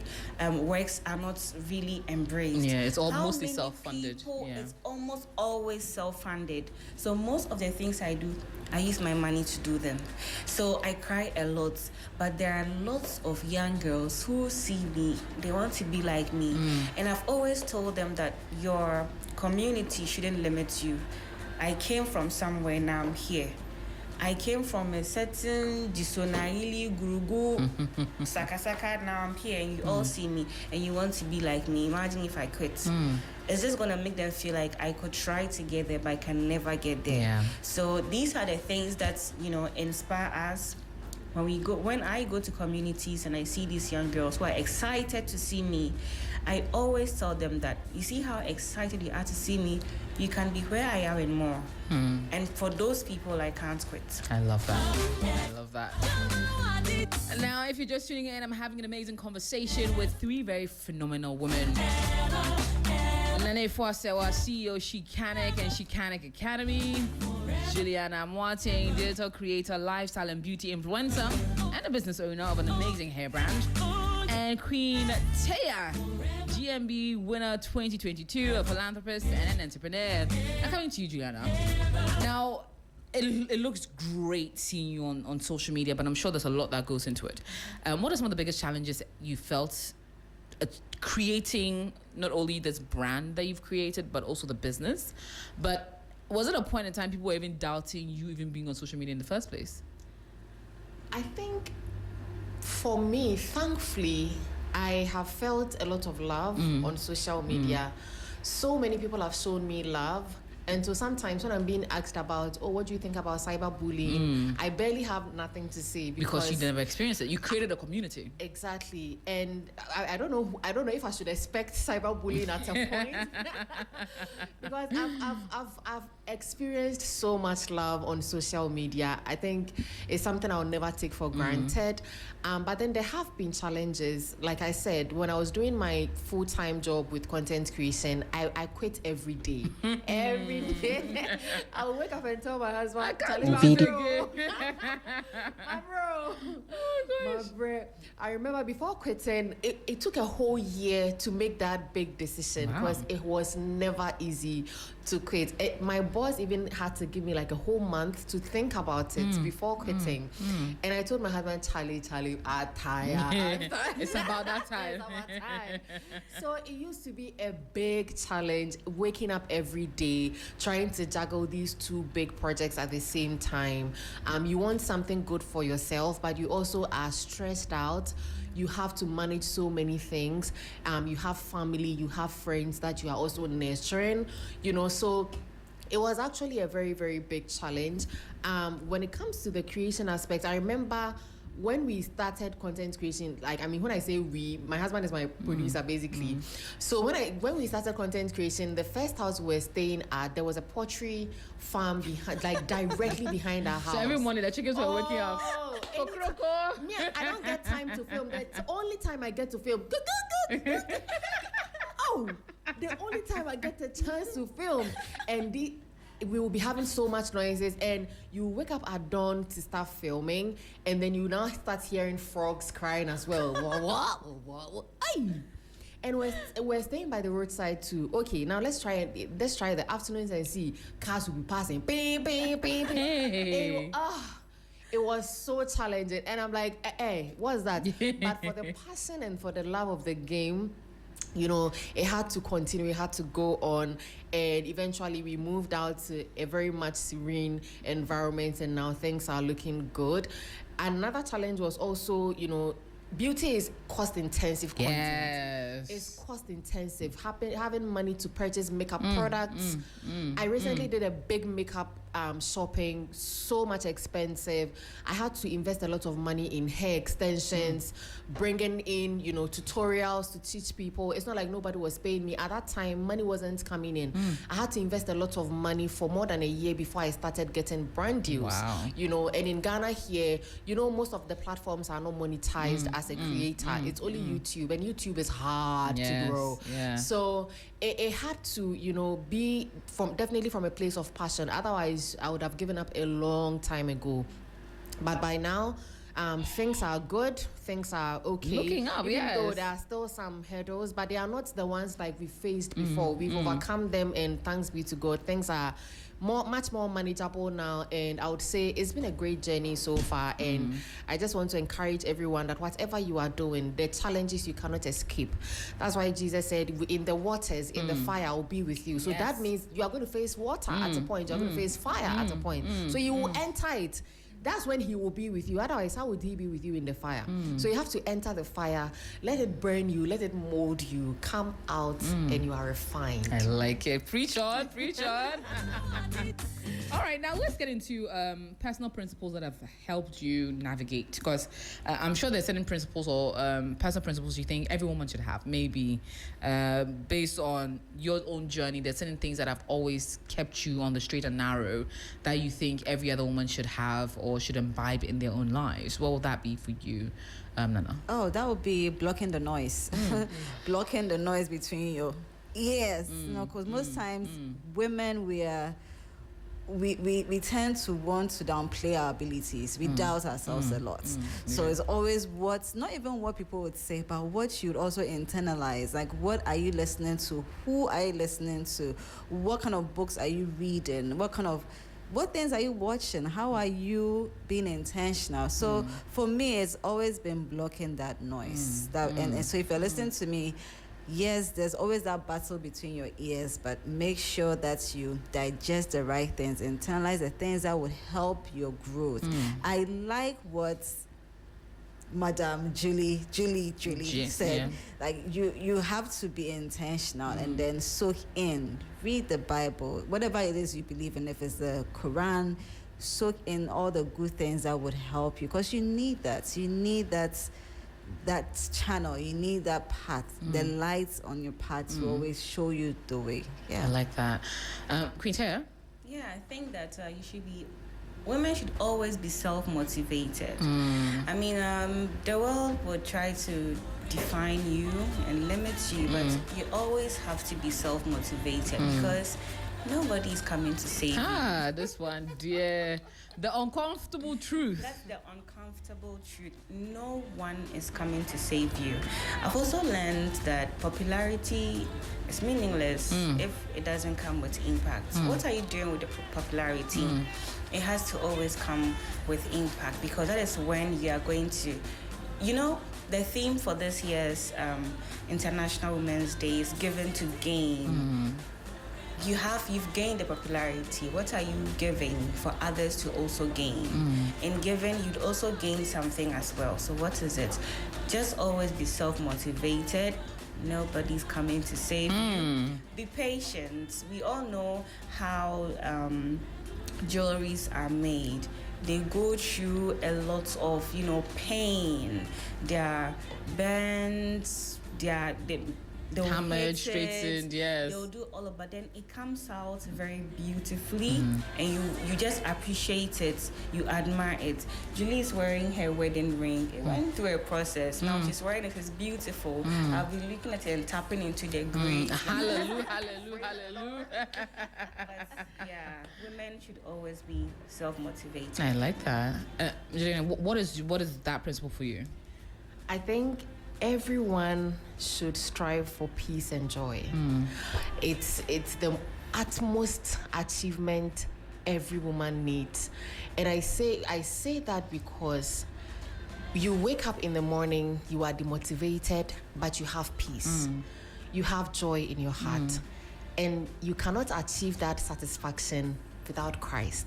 works are not really embraced. Yeah, it's all mostly self-funded. It's almost always self-funded. So most of the things I do, I use my money to do them. So I cry a lot. But there are lots of young girls who see me, they want to be like me. And I've always told them that your community shouldn't limit you. I came from somewhere, now I'm here. I came from a certain Disonaili, Gurugu, Sakasaka, now I'm here, and you all see me, and you want to be like me. Imagine if I quit. It's just going to make them feel like I could try to get there, but I can never get there. Yeah. So these are the things that, inspire us. When I go to communities and I see these young girls who are excited to see me, I always tell them that, you see how excited you are to see me, you can be where I am and more. And for those people, I can't quit. I love that. I love that. And now, if you're just tuning in, I'm having an amazing conversation with three very phenomenal women. Nene Fosewa, CEO Shecanic and Shecanic Academy. Juliana Moateng, digital creator, lifestyle and beauty influencer, and a business owner of an amazing hair brand. And Queen Taya, GMB winner 2022, a philanthropist and an entrepreneur. Now, coming to you, Juliana. Now, it looks great seeing you on social media, but I'm sure there's a lot that goes into it. What are some of the biggest challenges you felt creating not only this brand that you've created, but also the business? But was it a point in time people were even doubting you even being on social media in the first place? I think for me, thankfully, I have felt a lot of love on social media. So many people have shown me love. And so sometimes when I'm being asked about, oh, what do you think about cyberbullying? I barely have nothing to say because you never experienced it. You created a community. Exactly. And I don't know if I should expect cyberbullying at some point. Because I've experienced so much love on social media. I think it's something I'll never take for granted. But then there have been challenges. Like I said, when I was doing my full-time job with content creation, I quit every day. Every day. I'll wake up and tell my husband, my bro. I remember before quitting, it took a whole year to make that big decision because it was never easy to quit. My boss even had to give me like a whole month to think about it before quitting. And I told my husband, Charlie, I'm tired. It's about that time. It's about time. So it used to be a big challenge, waking up every day, trying to juggle these two big projects at the same time. You want something good for yourself, but you also are stressed out. You have to manage so many things. You have family, you have friends that you are also nurturing, so it was actually a very, very big challenge. When it comes to the creation aspect, I remember when we started content creation, when I say we, my husband is my producer basically. So when we started content creation, the first house we were staying at, there was a poultry farm behind, directly behind our house. So every morning the chickens were waking up. Me, I don't get time to film. That's the only time I get to film. The only time I get the chance to film, and we will be having so much noises, and you wake up at dawn to start filming, and then you now start hearing frogs crying as well. And we're staying by the roadside too. Okay, now let's try the afternoons and see cars will be passing. Bing, bing, bing, bing. Hey. It was so challenging, and I'm like, hey, what's that? But for the passion and for the love of the game, it had to continue, it had to go on, and eventually we moved out to a very much serene environment, and now things are looking good. Another challenge was also, beauty is cost-intensive content. Yes. It's cost-intensive. Having money to purchase makeup products. I recently did a big makeup shopping, so much expensive. I had to invest a lot of money in hair extensions, bringing in, tutorials to teach people. It's not like nobody was paying me. At that time, money wasn't coming in. I had to invest a lot of money for more than a year before I started getting brand deals. Wow. And in Ghana here, most of the platforms are not monetized as a creator. It's only YouTube, and YouTube is hard to grow. Yeah. So it had to, be definitely from a place of passion. Otherwise, I would have given up a long time ago. But by now, things are good. Things are okay. Looking up, Even though there are still some hurdles, but they are not the ones like we faced before. We've overcome them, and thanks be to God, things are much more manageable now. And I would say it's been a great journey so far. And I just want to encourage everyone that whatever you are doing, the challenges you cannot escape. That's why Jesus said, in the waters, in the fire, I will be with you. So that means you are going to face water at a point. You're going to face fire at a point. So you will enter it. That's when he will be with you. Otherwise, how would he be with you in the fire? So you have to enter the fire, let it burn you, let it mold you, come out, and you are refined. I like it. Preach on. All right, now let's get into personal principles that have helped you navigate. Because I'm sure there's certain principles or personal principles you think every woman should have. Maybe based on your own journey, there's certain things that have always kept you on the straight and narrow that you think every other woman should have or should imbibe in their own lives. What will that be for you, Nana? Oh, that would be blocking the noise. Blocking the noise between your ears. Because most times women, we tend to want to downplay our abilities. We doubt ourselves a lot. So it's always not even what people would say, but what you'd also internalize. Like, what are you listening to? Who are you listening to? What kind of books are you reading? What kind of what things are you watching? How are you being intentional? So for me, it's always been blocking that noise. And so if you're listening to me, yes, there's always that battle between your ears, but make sure that you digest the right things, internalize the things that would help your growth. I like what Madam Julie said. Yeah. Like you have to be intentional and then soak in, read the Bible, whatever it is you believe in. If it's the Quran, soak in all the good things that would help you, because you need that. You need that channel. You need that path, the lights on your path to always show you the way. Yeah, I like that. Queen Taya? Yeah, I think that women should always be self-motivated. I mean, the world would try to define you and limit you, but you always have to be self-motivated because nobody's coming to save you. This one, dear. The uncomfortable truth. That's the uncomfortable truth. No one is coming to save you. I've also learned that popularity is meaningless if it doesn't come with impact. What are you doing with the popularity? It has to always come with impact, because that is when you are going to, the theme for this year's International Women's Day is given to gain. You've gained the popularity. What are you giving for others to also gain? In giving, you'd also gain something as well. So what is it? Just always be self-motivated. Nobody's coming to save you. Be patient. We all know how jewelries are made. They go through a lot of, pain. They are burns. They'll hammered, hit it, straightened, yes. They'll do all of, but then it comes out very beautifully, and you just appreciate it. You admire it. Julie's wearing her wedding ring. It went through a process. Now she's wearing it. It's beautiful. I'll be looking at it and tapping into the grace. Hallelujah, hallelujah, hallelujah. But yeah, women should always be self-motivated. I like that. Juliana, what is that principle for you? I think everyone should strive for peace and joy. It's the utmost achievement every woman needs. And I say that because you wake up in the morning, you are demotivated, but you have peace. You have joy in your heart. And you cannot achieve that satisfaction without Christ.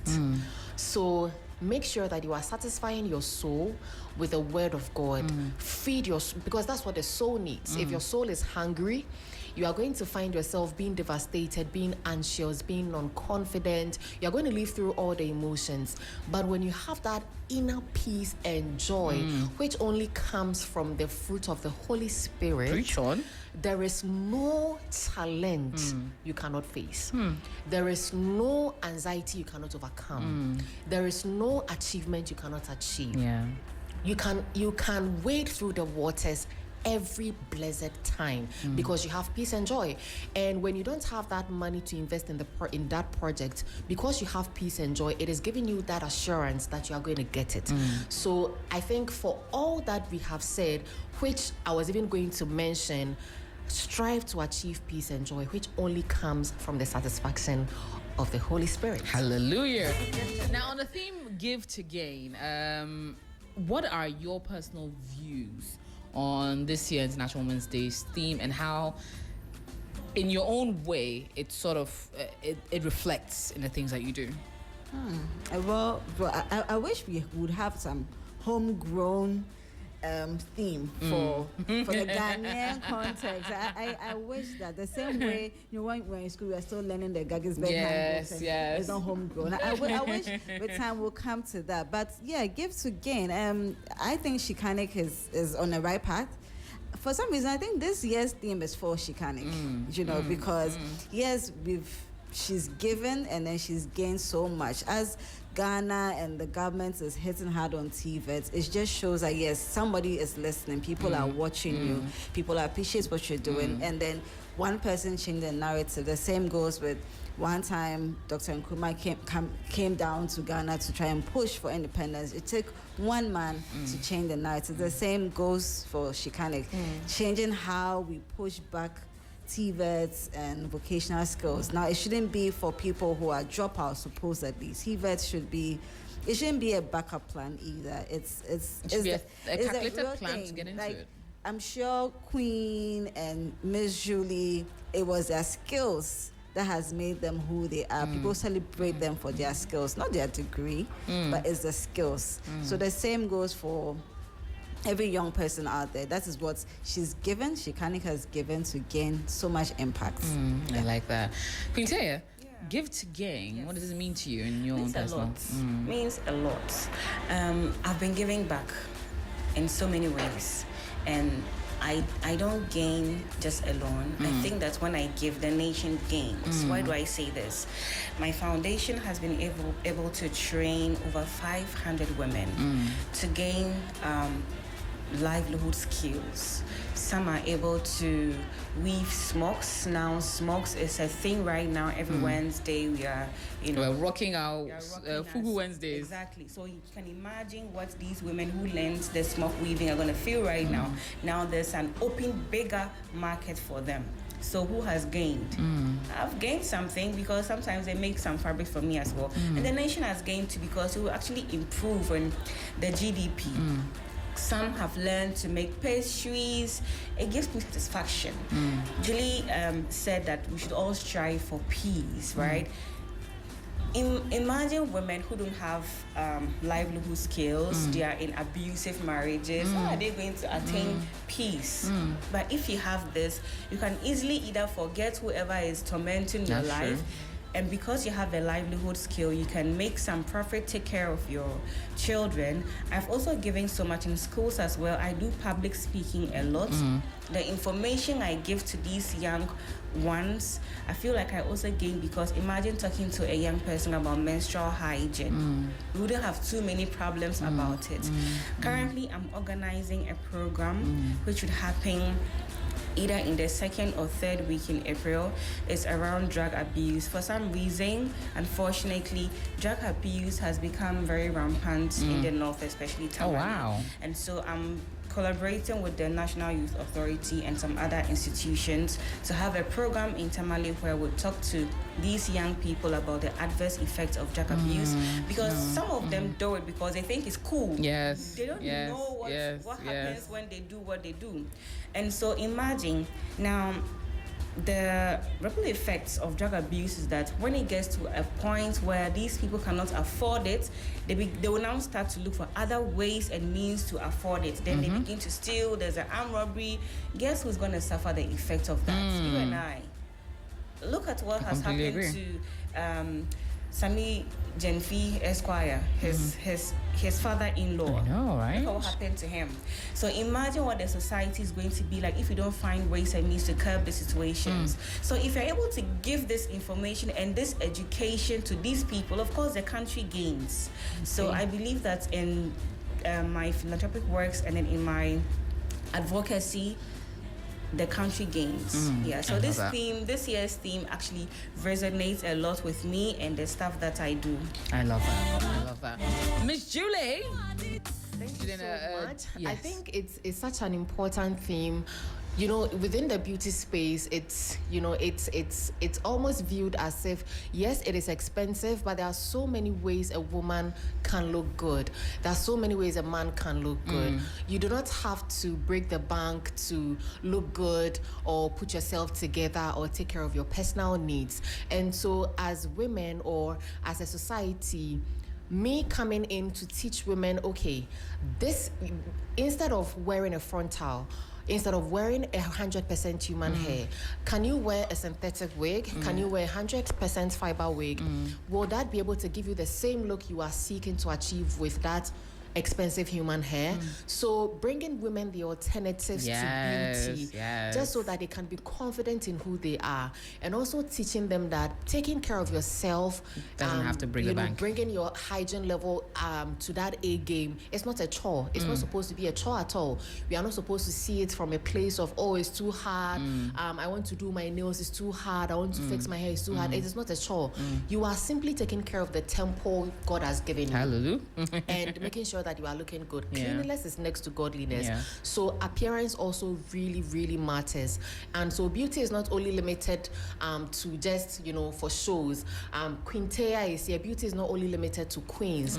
So make sure that you are satisfying your soul with the word of God. Feed your soul, because that's what the soul needs. If your soul is hungry, you are going to find yourself being devastated, being anxious, being non-confident. You're going to live through all the emotions. But when you have that inner peace and joy, which only comes from the fruit of the Holy Spirit, Preach on. there is no challenge you cannot face. There is no anxiety you cannot overcome. There is no achievement you cannot achieve. Yeah. You can wade through the waters every blessed time because you have peace and joy. And when you don't have that money to invest in that project, because you have peace and joy, it is giving you that assurance that you are going to get it. So I think for all that we have said, which I was even going to mention, strive to achieve peace and joy, which only comes from the satisfaction of the Holy Spirit. Hallelujah. Now, on the theme give to gain, what are your personal views on this year's International Women's Day's theme, and how, in your own way, it sort of it reflects in the things that you do? Well, I wish we would have some homegrown theme for the Ghanaian context. I wish that the same way, when we're in school, we're still learning the Gagisberg handbooks. Yes. It's not homegrown. I wish the time will come to that. But yeah, give to gain. I think Shikanik is on the right path. For some reason, I think this year's theme is for Shikanik. Because yes, she's given and then she's gained so much. As Ghana and the government is hitting hard on TVET, it just shows that yes, somebody is listening. People are watching you. People appreciate what you're doing. And then one person changed the narrative. The same goes with one time Dr. Nkrumah came down to Ghana to try and push for independence. It took one man to change the narrative. The same goes for Shikanik, changing how we push back TVETs and vocational skills. Now, it shouldn't be for people who are dropouts, supposedly. TVETs should be, it shouldn't be a backup plan either. It should be a it's calculated real plan to thing. get into Like, it. I'm sure Queen and Miss Julie, it was their skills that has made them who they are. People celebrate them for their skills, not their degree, but it's the skills. So the same goes for every young person out there. That is what she's given, Shekanik has given to gain so much impact. I like that. Queen Taya, give to gain. What does it mean to you in your own Means a personal? lot. Means a lot. I've been giving back in so many ways, and I don't gain just alone. I think that when I give, the nation gains. Why do I say this? My foundation has been able to train over 500 women to gain livelihood skills. Some are able to weave smokes. Now, smokes is a thing right now. Every Wednesday we are, We're rocking our we are rocking Fugu us. Wednesdays. Exactly. So you can imagine what these women who learned the smoke weaving are going to feel right now. Now there's an open, bigger market for them. So who has gained? I've gained something because sometimes they make some fabric for me as well. And the nation has gained too because it will actually improve on the GDP. Some have learned to make pastries. It gives me satisfaction. Julie said that we should all strive for peace, right? Imagine women who don't have livelihood skills, they are in abusive marriages. How are they going to attain peace? But if you have this, you can easily either forget whoever is tormenting your That's life. true. And because you have a livelihood skill, you can make some profit, take care of your children. I've also given so much in schools as well. I do public speaking a lot. The information I give to these young ones, I feel like I also gain because imagine talking to a young person about menstrual hygiene. We wouldn't have too many problems about it. Currently, I'm organizing a program which would happen either in the second or third week in April. It's around drug abuse. For some reason, unfortunately, drug abuse has become very rampant in the north, especially Tamale. wow. And so I'm collaborating with the National Youth Authority and some other institutions to have a program in Tamale where we'll talk to these young people about the adverse effects of drug abuse, because some of them do it because they think it's cool. Yes. They don't yes, know what yes, happens yes. when they do what they do. And so imagine now the ripple effects of drug abuse is that when it gets to a point where these people cannot afford it, they will now start to look for other ways and means to afford it. Then they begin to steal. There's an armed robbery. Guess who's going to suffer the effect of that? You and I. Look at what has completely happened to Sami Genfi Esquire, his father-in-law. I know, right? Look at what happened to him. So imagine what the society is going to be like if we don't find ways and means to curb the situations. So if you're able to give this information and this education to these people, of course the country gains. So I believe that in my philanthropic works and then in my advocacy, the country gains. So I love this that. theme, this year's theme, actually resonates a lot with me and the stuff that I do. I love that. I love that. Miss Julie. Thank you Then, so much. I yes. think it's such an important theme. You know, within the beauty space, it's almost viewed as if, yes, it is expensive, but there are so many ways a woman can look good. There are so many ways a man can look good. You do not have to break the bank to look good or put yourself together or take care of your personal needs. And so as women or as a society, me coming in to teach women, okay, this, instead of wearing a frontal, instead of wearing 100% human hair, can you wear a synthetic wig? Can you wear 100% fiber wig? Will that be able to give you the same look you are seeking to achieve with that expensive human hair? So bringing women the alternatives to beauty, just so that they can be confident in who they are, and also teaching them that taking care of yourself Doesn't have to break the bank. bringing your hygiene level to that A game. It's not a chore. It's not supposed to be a chore at all. We are not supposed to see it from a place of, oh, it's too hard. I want to do my nails, it's too hard. I want to fix my hair, it's too hard. It is not a chore. You are simply taking care of the temple God has given you Hallelujah. and making sure sure that you are looking good. Yeah. Cleanliness is next to godliness. Yeah. So appearance also really, really matters. And so beauty is not only limited to just, for shows. Queen Taya is here. Beauty is not only limited to queens.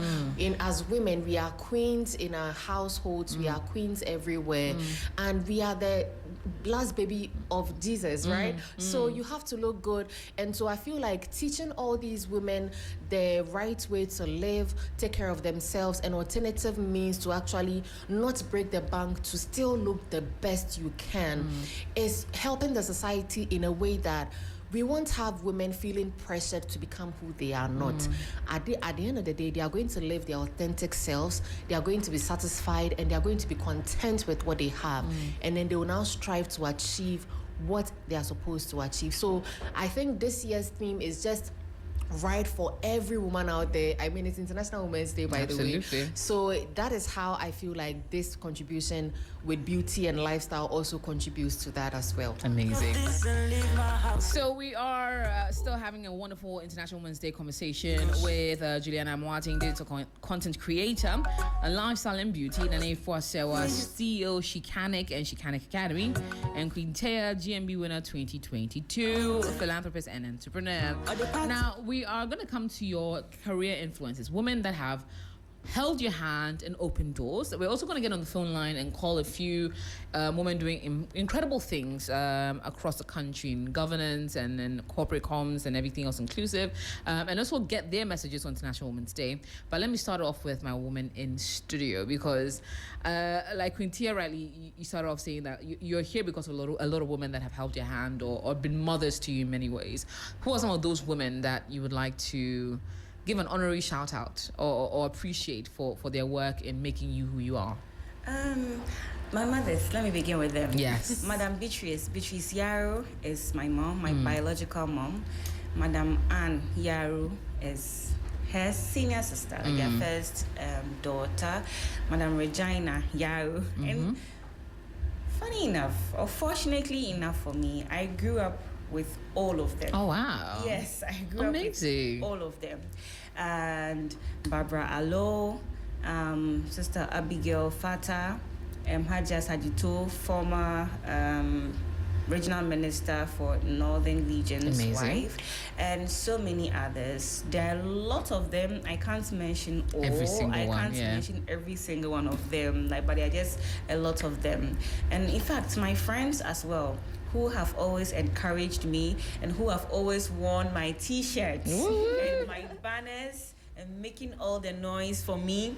As women, we are queens in our households. We are queens everywhere. And we are the last baby of Jesus, right? So you have to look good. And so I feel like teaching all these women the right way to live, take care of themselves, and alternative means to actually not break the bank, to still look the best you can, is helping the society in a way that we won't have women feeling pressured to become who they are not. At the end of the day, they are going to live their authentic selves, they are going to be satisfied, and they are going to be content with what they have. And then they will now strive to achieve what they are supposed to achieve. So I think this year's theme is just right for every woman out there. I mean, it's International Women's Day, by the way. So that is how I feel like this contribution with beauty and lifestyle also contributes to that as well. Amazing. So we are still having a wonderful International Women's Day conversation with Juliana Moating, digital content creator, a lifestyle and beauty, Nane Fuasewa, CEO Shikanic and Shikanic Academy, and Queen Taya, GMB winner 2022, philanthropist and entrepreneur. Now we are going to come to your career influences, women that have held your hand and opened doors. We're also going to get on the phone line and call a few women doing incredible things across the country in governance and corporate comms and everything else inclusive, and also get their messages on International Women's Day. But let me start off with my woman in studio, because like Queen Tia rightly, you started off saying that you're here because of a lot of women that have held your hand or been mothers to you in many ways. Who are some of those women that you would like to give an honorary shout out or appreciate for their work in making you who you are? My mothers, let me begin with them. Yes. Madam Beatrice Yaro is my mom, my biological mom. Madam Anne Yaro is her senior sister, like their first daughter. Madam Regina Yaro. And funny enough, or fortunately enough for me, I grew up with all of them. Oh, wow. Yes, I grew up with all of them. And Barbara Allo, Sister Abigail Fata, Haja Sajito, former regional minister for Northern Region's wife, and so many others. There are a lot of them. I can't mention all. I can't mention every single one of them, but there are just a lot of them. And in fact, my friends as well, who have always encouraged me and who have always worn my t-shirts and my banners and making all the noise for me.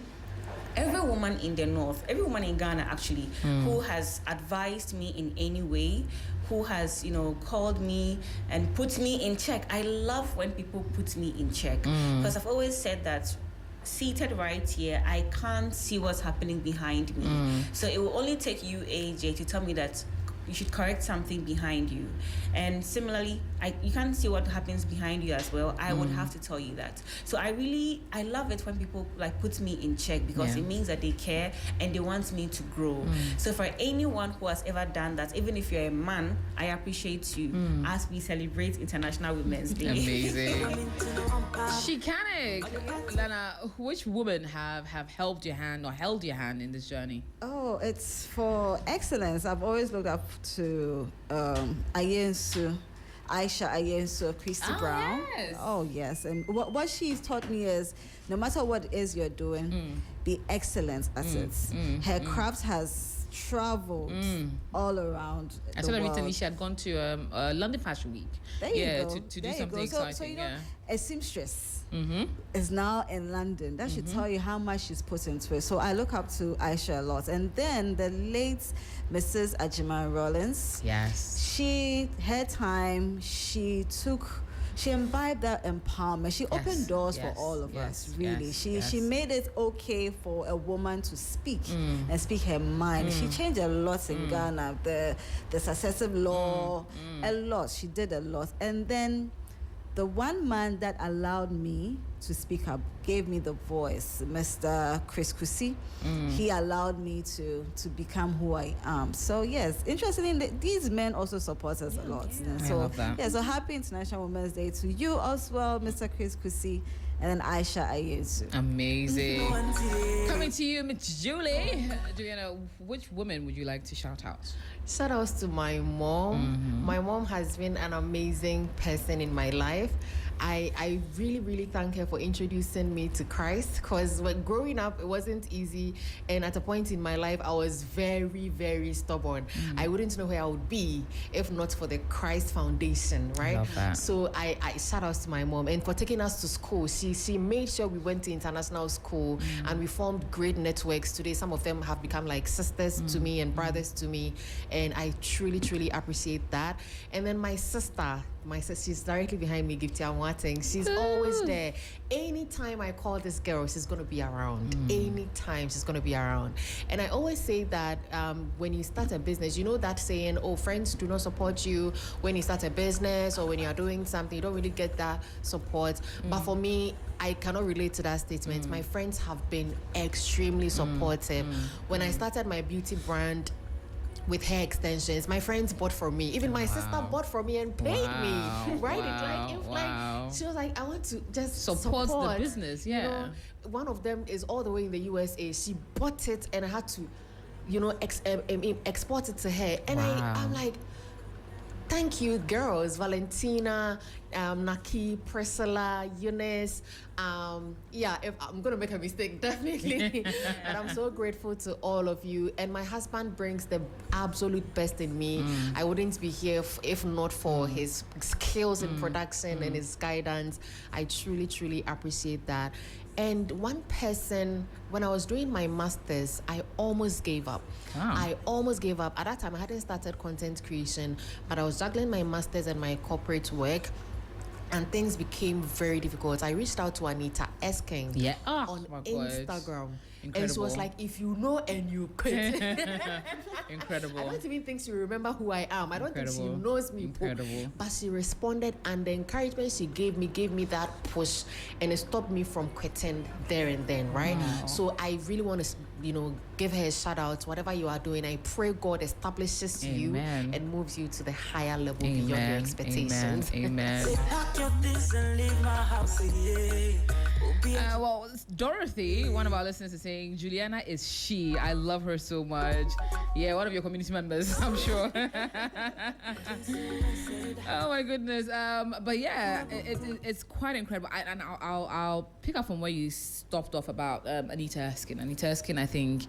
Every woman in the North, every woman in Ghana actually, who has advised me in any way, who has, called me and put me in check. I love when people put me in check, because I've always said that seated right here, I can't see what's happening behind me. So it will only take you, AJ, to tell me that you should correct something behind you. And similarly, you can't see what happens behind you as well. I would have to tell you that. So I love it when people put me in check, because it means that they care and they want me to grow. So for anyone who has ever done that, even if you're a man, I appreciate you as we celebrate International Women's Day. Amazing. Shikanic, Lana, which women have helped your hand or held your hand in this journey? Oh, it's for excellence. I've always looked up to Ayensu, Aisha Ayensu, Christy Brown. Yes. Oh, yes. And what she's taught me is, no matter what it is you're doing, be excellent at it. Her craft has traveled all around I the saw that world. recently she had gone to London Fashion Week. There you go. To do something exciting. So a seamstress is now in London. That should tell you how much she's put into it. So I look up to Aisha a lot. And then the late Mrs. Ajima Rollins. Yes. Her time, she imbibed that empowerment. She opened doors for all of us, really. She made it okay for a woman to speak and speak her mind. She changed a lot in Ghana, the successive law, a lot. She did a lot. And then the one man that allowed me to speak up, gave me the voice, Mr. Chris Kusi. He allowed me to become who I am. So yes, interestingly, these men also support us a lot. I love that. So happy International Women's Day to you as well, Mr. Chris Kusi and then Aisha Ayesu. Amazing. Coming to you, Miss Julie. Juliana, which woman would you like to shout out? Shout outs to my mom. My mom has been an amazing person in my life. I really, really thank her for introducing me to Christ, because when growing up, it wasn't easy. And at a point in my life, I was very, very stubborn. I wouldn't know where I would be if not for the Christ Foundation, right? Love that. So I shout outs to my mom, and for taking us to school. She made sure we went to international school, and we formed great networks. Today, some of them have become like sisters to me and brothers to me, and I truly, truly appreciate that. And then my sister, she's directly behind me, Gifty Amwateng. She's always there. Anytime I call this girl, she's going to be around. Anytime she's going to be around. And I always say that when you start a business, you know that saying, oh, friends do not support you when you start a business, or when you are doing something, you don't really get that support. But for me, I cannot relate to that statement. My friends have been extremely supportive. When I started my beauty brand, with hair extensions, my friends bought for me. Even my sister bought for me and paid me. Right? Like she was like, I want to just Support the business, yeah. You know, one of them is all the way in the USA. She bought it, and I had to, export it to her. And I'm like, thank you, girls. Valentina, Naki, Priscilla, Eunice. If I'm going to make a mistake, definitely. But I'm so grateful to all of you. And my husband brings the absolute best in me. I wouldn't be here if not for his skills in production and his guidance. I truly, truly appreciate that. And one person, when I was doing my master's, I almost gave up. Wow. I almost gave up. At that time, I hadn't started content creation, but I was juggling my master's and my corporate work, and things became very difficult. I reached out to Anita Esking on Instagram. Incredible. And she was like, if you know and you quit. Incredible. I don't even think she remember who I am. I don't think she knows me. Incredible. But she responded, and the encouragement she gave me that push, and it stopped me from quitting there and then, right? Wow. So I really want to, give her a shout out. Whatever you are doing, I pray God establishes you and moves you to the higher level beyond your expectations. Amen. Well, Dorothy, one of our listeners, is saying Juliana is she. I love her so much. Yeah, one of your community members, I'm sure. Oh my goodness. But yeah, it's quite incredible. I'll pick up from where you stopped off about Anita Erskine. Anita Erskine, I think,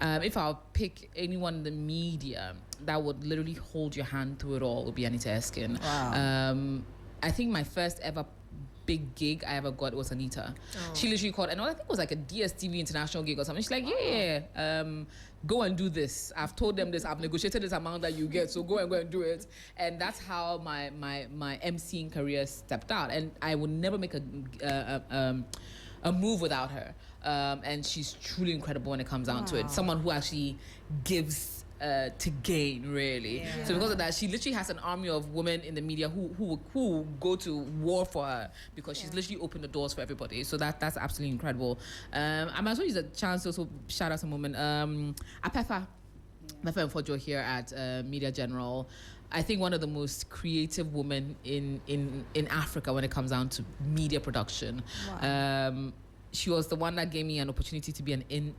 if I'll pick anyone in the media that would literally hold your hand through it all, would be Anita Erskine. Wow. I think my first ever big gig I ever got was Anita. She literally called, and I think it was like a DSTV international gig or something. She's like, go and do this. I've told them this. I've negotiated this amount that you get, so go and do it. And that's how my MCing career stepped out. And I would never make a move without her. And she's truly incredible when it comes down to it. Someone who actually gives to gain, really. Yeah. So because of that, she literally has an army of women in the media who go to war for her, because she's literally opened the doors for everybody. So that's absolutely incredible. I might as well use a chance to also shout out a moment. Apefa Mfojo here at Media General. I think one of the most creative women in Africa when it comes down to media production. Wow. She was the one that gave me an opportunity to be in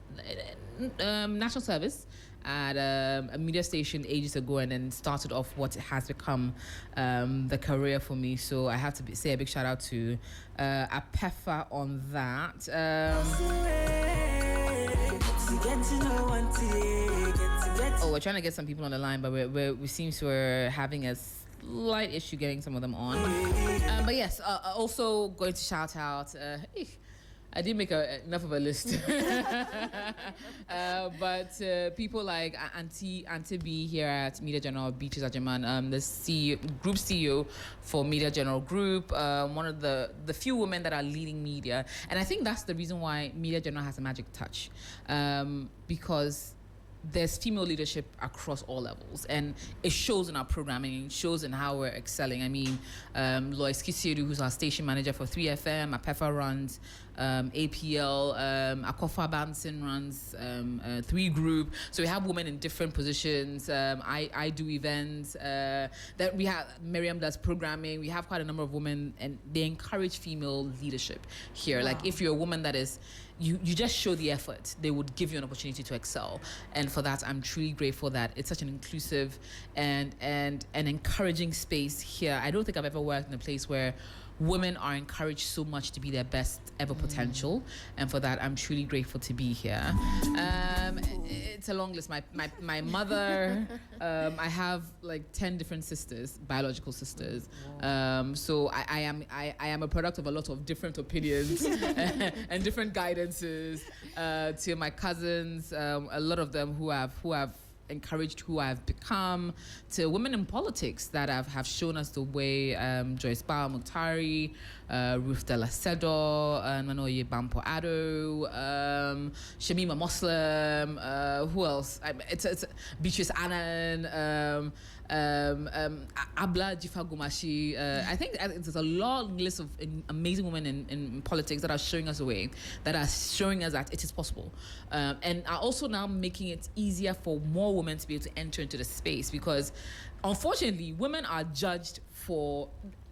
national service at a media station ages ago, and then started off what has become the career for me. So I have to say a big shout out to Apefa on that. We're trying to get some people on the line, but we seem to we're having a slight issue getting some of them on. But yes, also going to shout out. I didn't make enough of a list, but people like Auntie B here at Media General, Beatrice Ajaman, the group CEO for Media General Group, one of the few women that are leading media, and I think that's the reason why Media General has a magic touch, because there's female leadership across all levels, and it shows in our programming, it shows in how we're excelling. I mean, Lois Kisiru, who's our station manager for 3FM, Apefa runs APL, Akofa Banson runs 3 Group. So we have women in different positions. I do events. That we have Miriam does programming. We have quite a number of women, and they encourage female leadership here. Wow. Like if you're a woman that is, you just show the effort, they would give you an opportunity to excel. And for that, I'm truly grateful that it's such an inclusive and an encouraging space here. I don't think I've ever worked in a place where women are encouraged so much to be their best ever potential, and for that I'm truly grateful to be here. It's a long list. My mother, I have like 10 different sisters, biological sisters. So I am a product of a lot of different opinions and different guidances. To my cousins, a lot of them who have encouraged who I've become, to women in politics that have shown us the way, Joyce Bawa Muktari, Ruth Della Sedo, Manoye Bampo Ado, Shamima Muslim, who else? It's Beatrice Annan, Abla Jifa Gumashi. I think there's a long list of amazing women in politics that are showing us the way, that are showing us that it is possible, and are also now making it easier for more women to be able to enter into the space, because unfortunately women are judged for,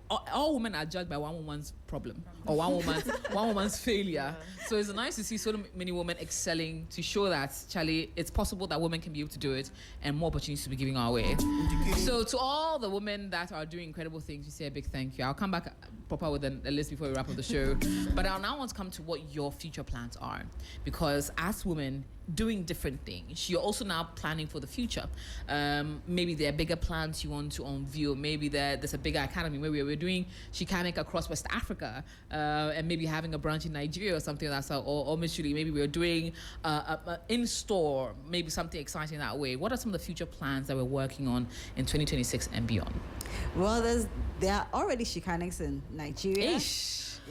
all women are judged by one woman's problem or one woman's failure. So it's nice to see so many women excelling, to show that, Charlie, it's possible that women can be able to do it, and more opportunities to be giving our way. So to all the women that are doing incredible things, we say a big thank you. I'll come back proper with a list before we wrap up the show. But I now want to come to what your future plans are, because as women doing different things, you're also now planning for the future. Maybe there are bigger plans you want to unveil. Maybe there's a bigger academy. Maybe we're doing Shikanic across West Africa, and maybe having a branch in Nigeria or something like that. Or maybe we're doing in-store, maybe something exciting that way. What are some of the future plans that we're working on in 2026 and beyond? Well, there are already Shikanics in Nigeria,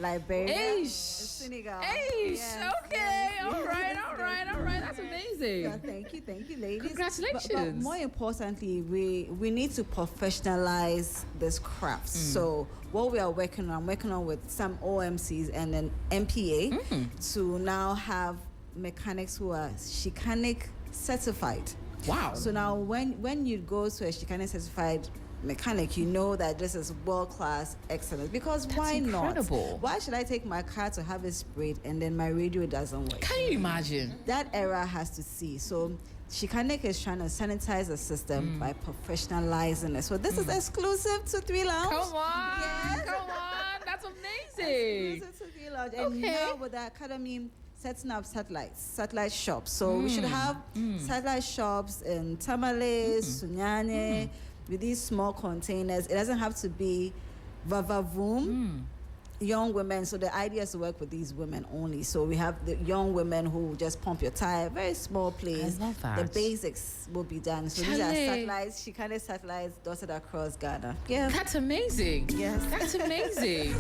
Liberia, Senegal. Yes, okay, all right. That's amazing. Yeah, thank you, ladies. Congratulations. But more importantly, we need to professionalize this craft. So what we are working on, I'm working on with some OMCs and an MPA to now have mechanics who are Shikanic certified. Wow. So now when you go to a Shikanic certified mechanic, you know that this is world-class excellence, because That's why incredible. not? Why should I take my car to have it sprayed and then my radio doesn't work? Can you imagine? That era has to see. So Shikanic is trying to sanitize the system by professionalizing it. So this is exclusive to 3 Lounge. Come on, Yes. come on, that's amazing. Exclusive to 3 Lounge. And now with the academy setting up satellite shops. So we should have satellite shops in Tamale, Sunyane, with these small containers. It doesn't have to be vavavoom. Young women, so the idea is to work with these women only. So we have the young women who just pump your tire, very small place. I love that. The basics will be done. So these are satellites, Shikanic satellites dotted across Ghana. Yeah. That's amazing. Yes. That's amazing.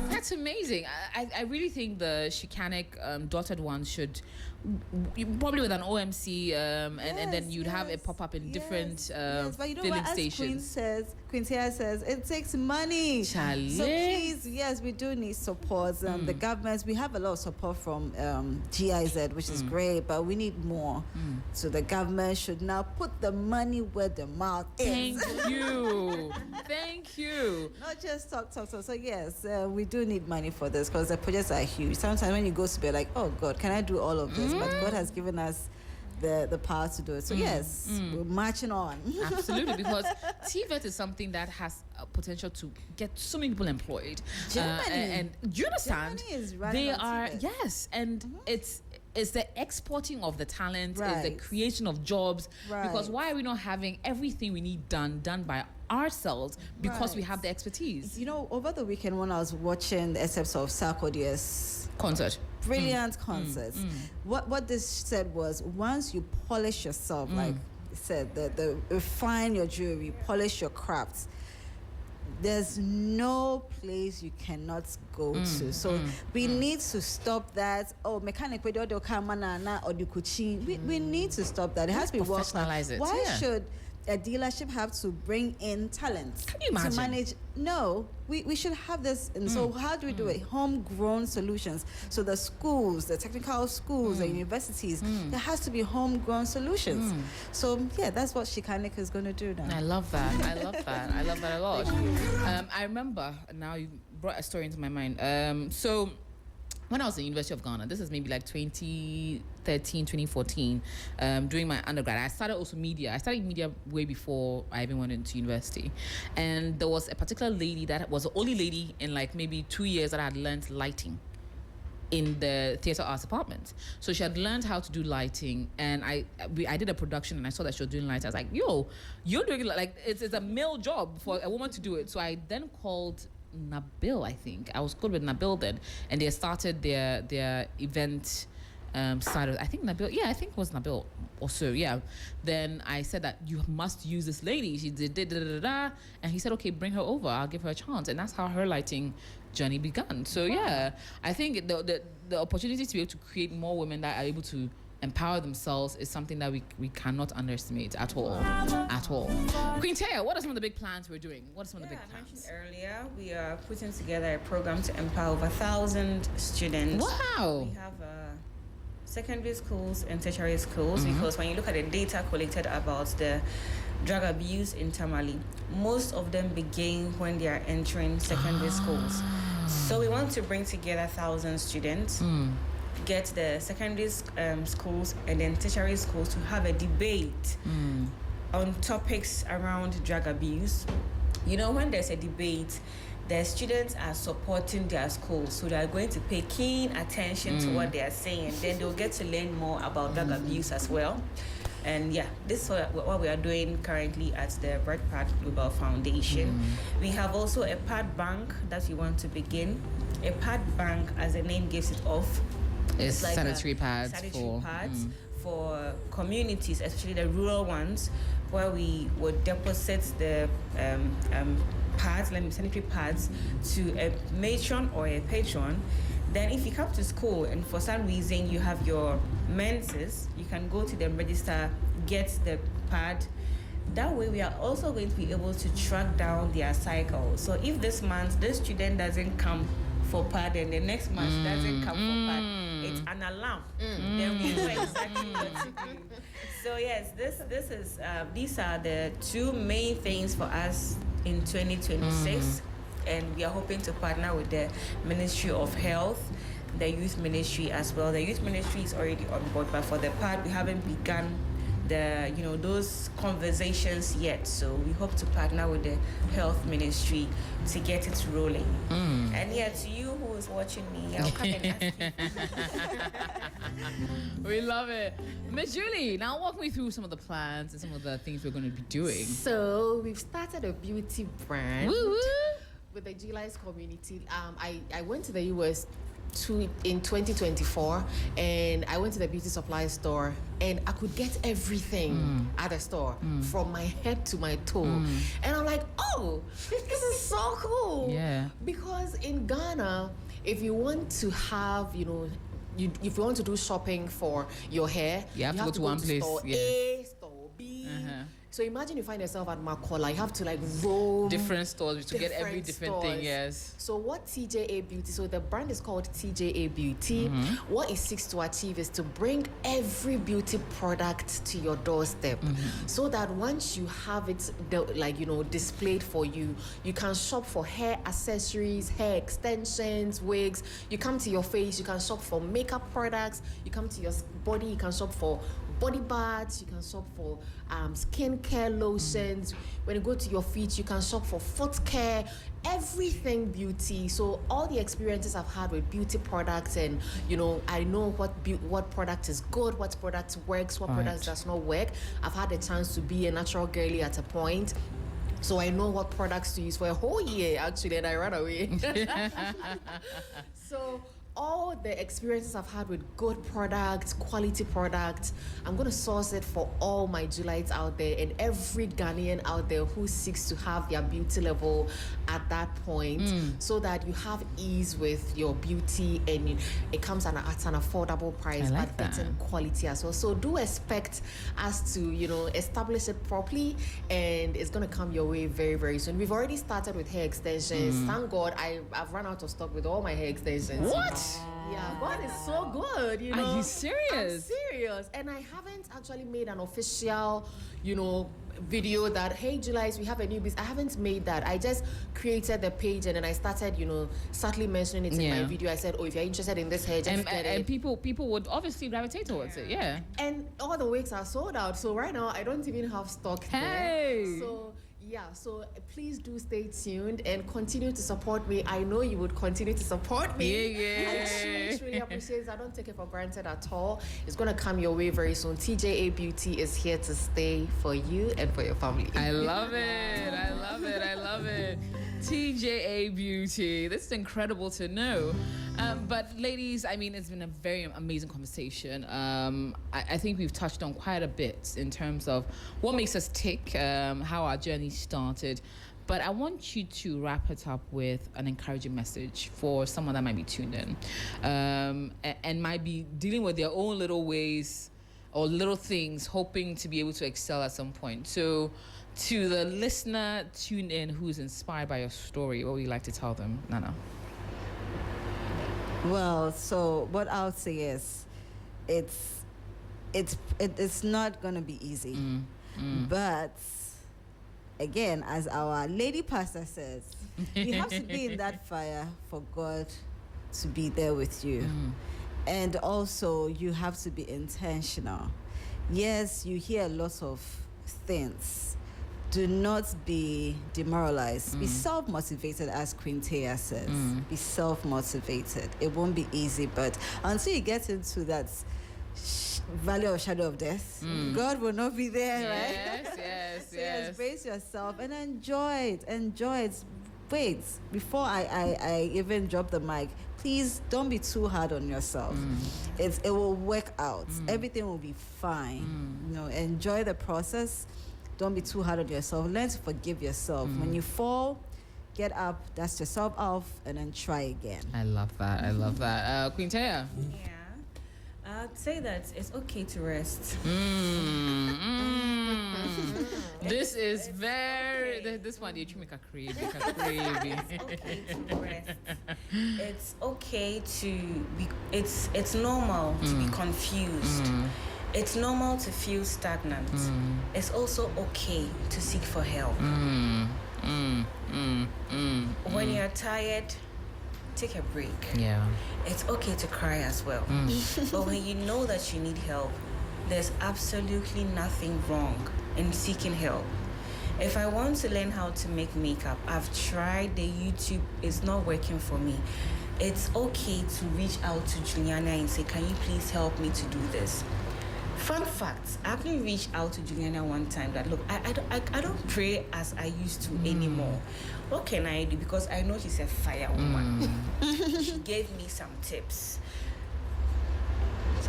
That's amazing. I really think the Shikanic dotted ones should, probably with an OMC, and then you'd have it pop up in different but you know filling what, as stations. Quintia says, it takes money. Charlie. So please, yes, we do need support. The governments, we have a lot of support from GIZ, which is great, but we need more. So the government should now put the money where the mouth is. Thank you. Thank you. Not just talk. So yes, we do need money for this, because the projects are huge. Sometimes when you go to bed, like, oh God, can I do all of this? But God has given us the power to do it. So yes, we're marching on. Absolutely, because TVET is something that has a potential to get so many people employed. Germany. And do you understand? Germany is running they on are, TVET. yes, and it's the exporting of the talent, it's the Right. creation of jobs. Right. Because why are we not having everything we need done by ourselves, because we Right. have the expertise? You know, over the weekend when I was watching the excerpts of Sarkodie's Concert. brilliant concerts, what this said was, once you polish yourself, like it said, the refine your jewelry, polish your crafts, there's no place you cannot go to. So we need to stop that. Oh, mechanic, we need to stop that. It has to be worked on. Professionalize it, Why yeah. should a dealership have to bring in talent Can you imagine? to manage? No, we should have this. And so how do we do it? Homegrown solutions. So the schools, the technical schools, the universities, there has to be homegrown solutions. So yeah, that's what Shikanik is going to do now. I love that. I love that. I love that a lot. I remember, now you brought a story into my mind. So when I was in University of Ghana, this is maybe like 2013, 2014, during my undergrad, I started also media. I started media way before I even went into university. And there was a particular lady that was the only lady in like maybe 2 years that had learned lighting in the theater arts department. So she had learned how to do lighting, and I did a production and I saw that she was doing lighting. I was like, yo, you're doing it like it's a male job for a woman to do it. So I then called Nabil, I think. I was good with Nabil then, and they started their event started. I think Nabil, yeah, I think it was Nabil also, yeah. Then I said that you must use this lady. She did and he said, okay, bring her over. I'll give her a chance, and that's how her lighting journey began. So yeah, I think the opportunity to be able to create more women that are able to empower themselves is something that we cannot underestimate at all. Queen Taya, what are some of the big plans we're doing? What are some of the big I mentioned plans? earlier, we are putting together a program to empower over 1,000 students. Wow. We have secondary schools and tertiary schools, because when you look at the data collected about the drug abuse in Tamale, most of them begin when they are entering secondary schools. So we want to bring together 1,000 students, get the secondary schools and then tertiary schools to have a debate on topics around drug abuse. You know, when there's a debate, the students are supporting their schools, so they are going to pay keen attention to what they are saying. Then they'll get to learn more about drug abuse as well. And yeah, this is what we are doing currently at the Red Pad Global Foundation. We have also a pad bank that we want to begin. A pad bank, as the name gives it off, It's like sanitary pads for communities, especially the rural ones, where we would deposit the pads, sanitary pads, to a matron or a patron. Then if you come to school and for some reason you have your menses, you can go to the register, get the pad. That way we are also going to be able to track down their cycle. So if this month this student doesn't come for pad and the next month doesn't come for pad, it's an alarm. Then we know exactly what to do. So yes, this is these are the two main things for us in 2026. And we are hoping to partner with the Ministry of Health, the Youth Ministry as well. The Youth Ministry is already on board, but for the part we haven't begun those conversations yet. So we hope to partner with the Health Ministry to get it rolling. And yeah, to you who is watching me, I'll come and ask you. We love it. Miss Julie, now walk me through some of the plans and some of the things we're going to be doing. So we've started a beauty brand. Woo-woo. With the GLIS community. I went to the US in 2024, and I went to the beauty supply store, and I could get everything at the store, from my head to my toe. And I'm like, oh, this is so cool. Yeah. Because in Ghana, if you want to have, if you want to do shopping for your hair, you have to go to one place, store yeah. A, store B. So imagine you find yourself at Makola, you have to like roam Different stores to get every different thing, stores. yes. So what TJA Beauty, so the brand is called TJA Beauty. What it seeks to achieve is to bring every beauty product to your doorstep, so that once you have it displayed for you, you can shop for hair accessories, hair extensions, wigs. You come to your face, you can shop for makeup products. You come to your body, you can shop for body baths, you can shop for skincare lotions. When you go to your feet, you can shop for foot care, everything beauty. So all the experiences I've had with beauty products, and I know what product is good, what product works, what product does not work. I've had a chance to be a natural girly at a point. So I know what products to use for a whole year, actually, and I ran away. So all the experiences I've had with good products, quality products, I'm going to source it for all my Julites out there and every Ghanaian out there who seeks to have their beauty level at that point, so that you have ease with your beauty and it comes at an affordable price, like but getting quality as well. So do expect us to, establish it properly, and it's going to come your way very, very soon. We've already started with hair extensions. Thank God I've run out of stock with all my hair extensions. What? Yeah, God is so good, Are you serious? I'm serious. And I haven't actually made an official, video that, hey, Julies, we have a new business. I haven't made that. I just created the page and then I started, subtly mentioning it in my video. I said, oh, if you're interested in this hair, just get it. And people would obviously gravitate towards it, yeah. And all the wigs are sold out. So right now, I don't even have stock Hey! there. So please do stay tuned and continue to support me. I know you would continue to support me. Yeah. I truly appreciate it. I don't take it for granted at all. It's going to come your way very soon. TJA Beauty is here to stay for you and for your family. I love it. I love it. I love it. TJA Beauty. This is incredible to know. But ladies, I mean, it's been a very amazing conversation. I think we've touched on quite a bit in terms of what makes us tick, how our journey started. But I want you to wrap it up with an encouraging message for someone that might be tuned in and might be dealing with their own little ways or little things, hoping to be able to excel at some point. So to the listener tuned in who's inspired by your story, what would you like to tell them, Nana? Well, so what I'll say is, it's not gonna be easy, but again, as our lady pastor says, you have to be in that fire for God to be there with you, and also you have to be intentional. Yes, you hear lots of things. Do not be demoralized. Be self-motivated, as Queen Taya says. Be self-motivated. It won't be easy, but until you get into that valley of shadow of death, God will not be there, right? Yes, brace yourself and enjoy it. Enjoy it. Wait, before I even drop the mic, please don't be too hard on yourself. It will work out. Everything will be fine. Enjoy the process. Don't be too hard on yourself. Learn to forgive yourself. When you fall, get up, dust yourself off, and then try again. I love that. I love that. Queen Taya? Yeah. I'd say that it's okay to rest. This is very... This one, you make a crazy. It's okay to rest. It's okay to be... It's normal to be confused. It's normal to feel stagnant. It's also okay to seek for help. When you're tired, take a break. Yeah. It's okay to cry as well. But when you know that you need help, there's absolutely nothing wrong in seeking help. If I want to learn how to make makeup, I've tried the YouTube, it's not working for me. It's okay to reach out to Juliana and say, can you please help me to do this? Fun fact, I actually reached out to Juliana one time that, look, I don't pray as I used to anymore. What can I do? Because I know she's a fire woman. She gave me some tips.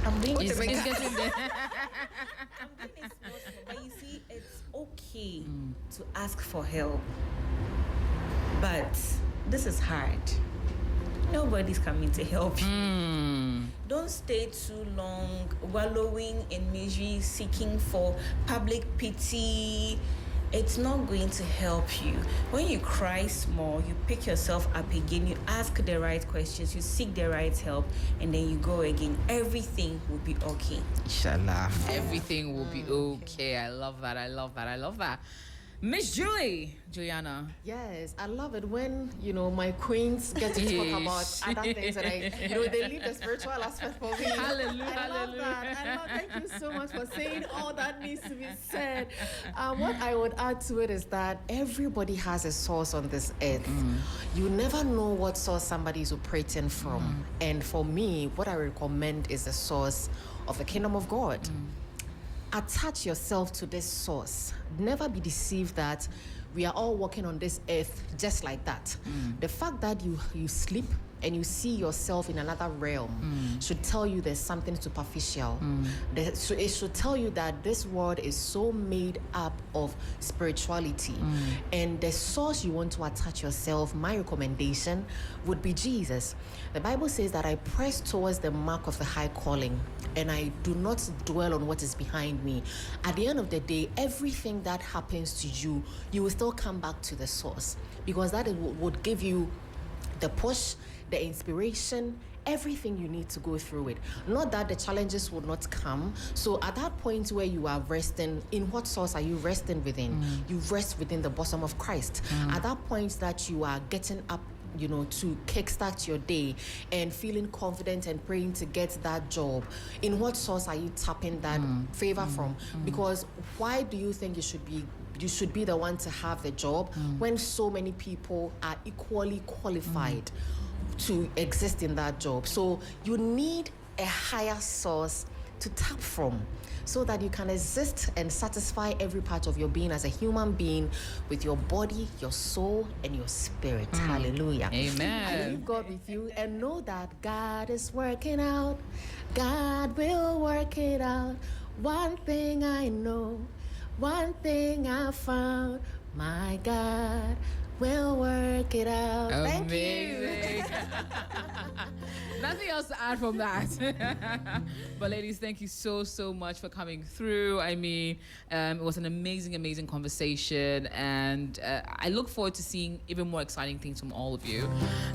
I'm doing It's getting there. I'm doing it small, but you see, it's okay to ask for help. But this is hard. Nobody's coming to help you. Don't stay too long wallowing in misery, seeking for public pity. It's not going to help you. When you cry small, you pick yourself up again, you ask the right questions, you seek the right help, and then you go again. Everything will be okay. Inshallah. Everything will be okay. I love that. I love that. I love that. Miss Juliana. Yes, I love it when, my queens get to talk about other things and they leave the spiritual aspect for me. Hallelujah, I love hallelujah. that. Thank you so much for saying all that needs to be said. What I would add to it is that everybody has a source on this earth. You never know what source somebody is operating from. And for me, what I recommend is the source of the kingdom of God. Attach yourself to this source. Never be deceived that we are all walking on this earth just like that. The fact that you sleep and you see yourself in another realm should tell you there's something superficial. So it should tell you that this world is so made up of spirituality. And the source you want to attach yourself, my recommendation would be Jesus. The Bible says that I press towards the mark of the high calling, and I do not dwell on what is behind me. At the end of the day, everything that happens to you, you will still come back to the source, because that would give you the push, the inspiration, everything you need to go through it. Not that the challenges will not come. So at that point where you are resting, in what source are you resting within? You rest within the bosom of Christ. At that point that you are getting up, you know, to kickstart your day and feeling confident and praying to get that job, in what source are you tapping that favor from? Because why do you think you should be the one to have the job when so many people are equally qualified to exist in that job? So you need a higher source to tap from, so that you can exist and satisfy every part of your being as a human being with your body, your soul, and your spirit. Hallelujah. Amen. I leave God with you and know that God is working out. God will work it out. One thing I know, one thing I found, my God will work it out. Thank you. Nothing else to add from that. But ladies, thank you so much for coming through. I mean, it was an amazing conversation, and I look forward to seeing even more exciting things from all of you.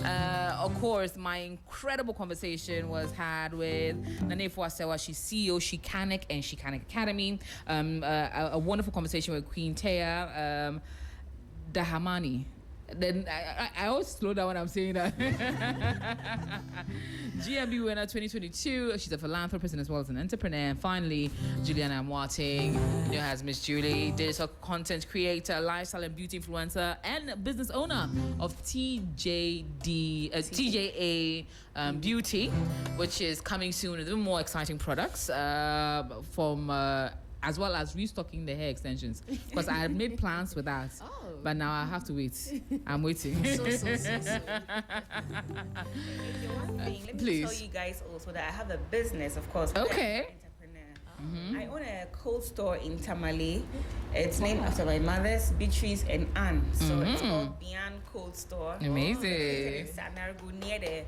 Of course, my incredible conversation was had with Nane Fuasewa. She's CEO, Shikanic and Shikanic Academy. A wonderful conversation with Queen Taya Dahamani. Then I always slow down when I'm saying that. GMB winner 2022. She's a philanthropist and as well as an entrepreneur. And finally, Juliana Mwating, you know, has Miss Julie, digital content creator, lifestyle and beauty influencer, and business owner of TJA Beauty, which is coming soon with even more exciting products from. As well as restocking the hair extensions, because I had made plans for that, but now I have to wait. I'm waiting. So. One thing, let me Please. tell you guys also that I have a business, of course. Okay. I own a cold store in Tamale. It's named after my mothers, Beatrice and Anne. So it's called Bian Cold Store. Amazing. It's in Sanargu, near the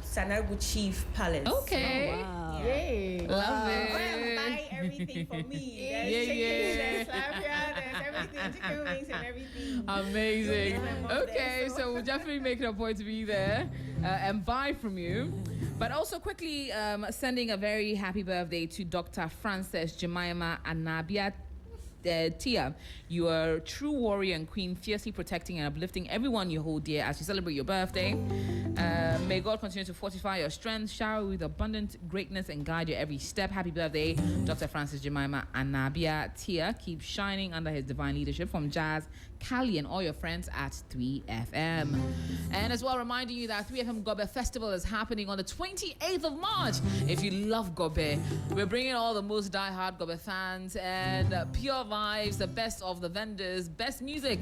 Sanargu Chief Palace. Okay. Wow. Yay. Love it. Buy everything for me. There's Yeah, chicken, yeah. there's lavia, there's everything, chicken wings and everything. Amazing. So my mom Okay, there, so we'll definitely make it a point to be there and buy from you. But also quickly sending a very happy birthday to Dr. Frances Jemima Anabia Tia. You are a true warrior and queen, fiercely protecting and uplifting everyone you hold dear as you celebrate your birthday. May God continue to fortify your strength, shower you with abundant greatness, and guide your every step. Happy birthday, Dr. Francis Jemima Anabia Tia. Keep shining under his divine leadership. From Jazz, Cali, and all your friends at 3FM. And as well, reminding you that 3FM Gobe Festival is happening on the 28th of March. If you love Gobe, we're bringing all the most die-hard Gobe fans and pure vibes, the best of the vendors, best music,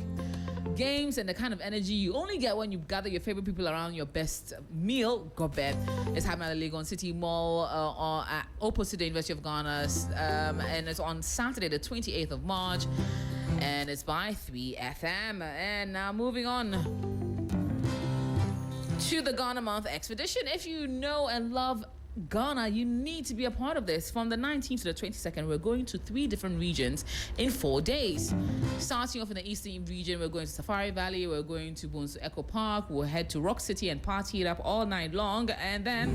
games, and the kind of energy you only get when you gather your favorite people around your best meal. Gobe is happening at the Legon City Mall opposite the University of Ghana, and it's on Saturday, the 28th of March. And it's by 3FM. And now moving on to the Ghana Month Expedition. If you know and love Ghana, you need to be a part of this. From the 19th to the 22nd, we're going to 3 different regions in 4 days. Starting off in the eastern region, we're going to Safari Valley, we're going to Bonsu Echo Park, we'll head to Rock City and party it up all night long. And then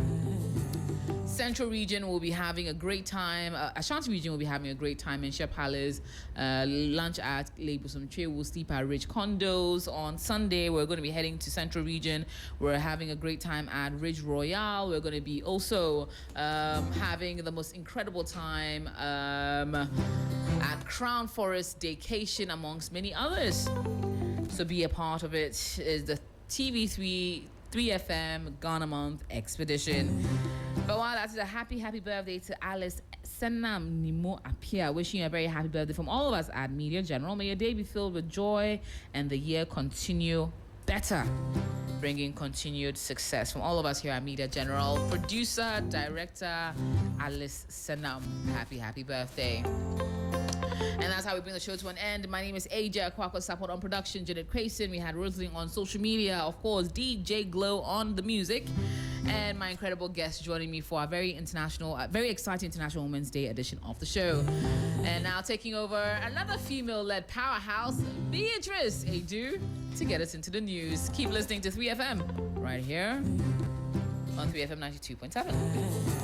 Central region will be having a great time. Ashanti region will be having a great time in Shea Palace. Lunch at Lake Busumche. We'll sleep at Rich Condos. On Sunday, we're going to be heading to Central region. We're having a great time at Ridge Royale. We're going to be also having the most incredible time at Crown Forest Daycation, amongst many others. So be a part of it. Is the TV3FM Ghana Month Expedition. But while that's a happy birthday to Alice Senam Nimo Apia. Wishing you a very happy birthday from all of us at Media General. May your day be filled with joy and the year continue better, bringing continued success. From all of us here at Media General, producer, director, Alice Senam, happy birthday. And that's how we bring the show to an end. My name is Aja Kwako, support on production, Janet Crayson. We had Rosalind on social media, of course, DJ Glow on the music, and my incredible guest joining me for a very exciting International Women's Day edition of the show. And now taking over another female-led powerhouse, Beatrice Adu, to get us into the news. Keep listening to 3FM right here on 3FM 92.7.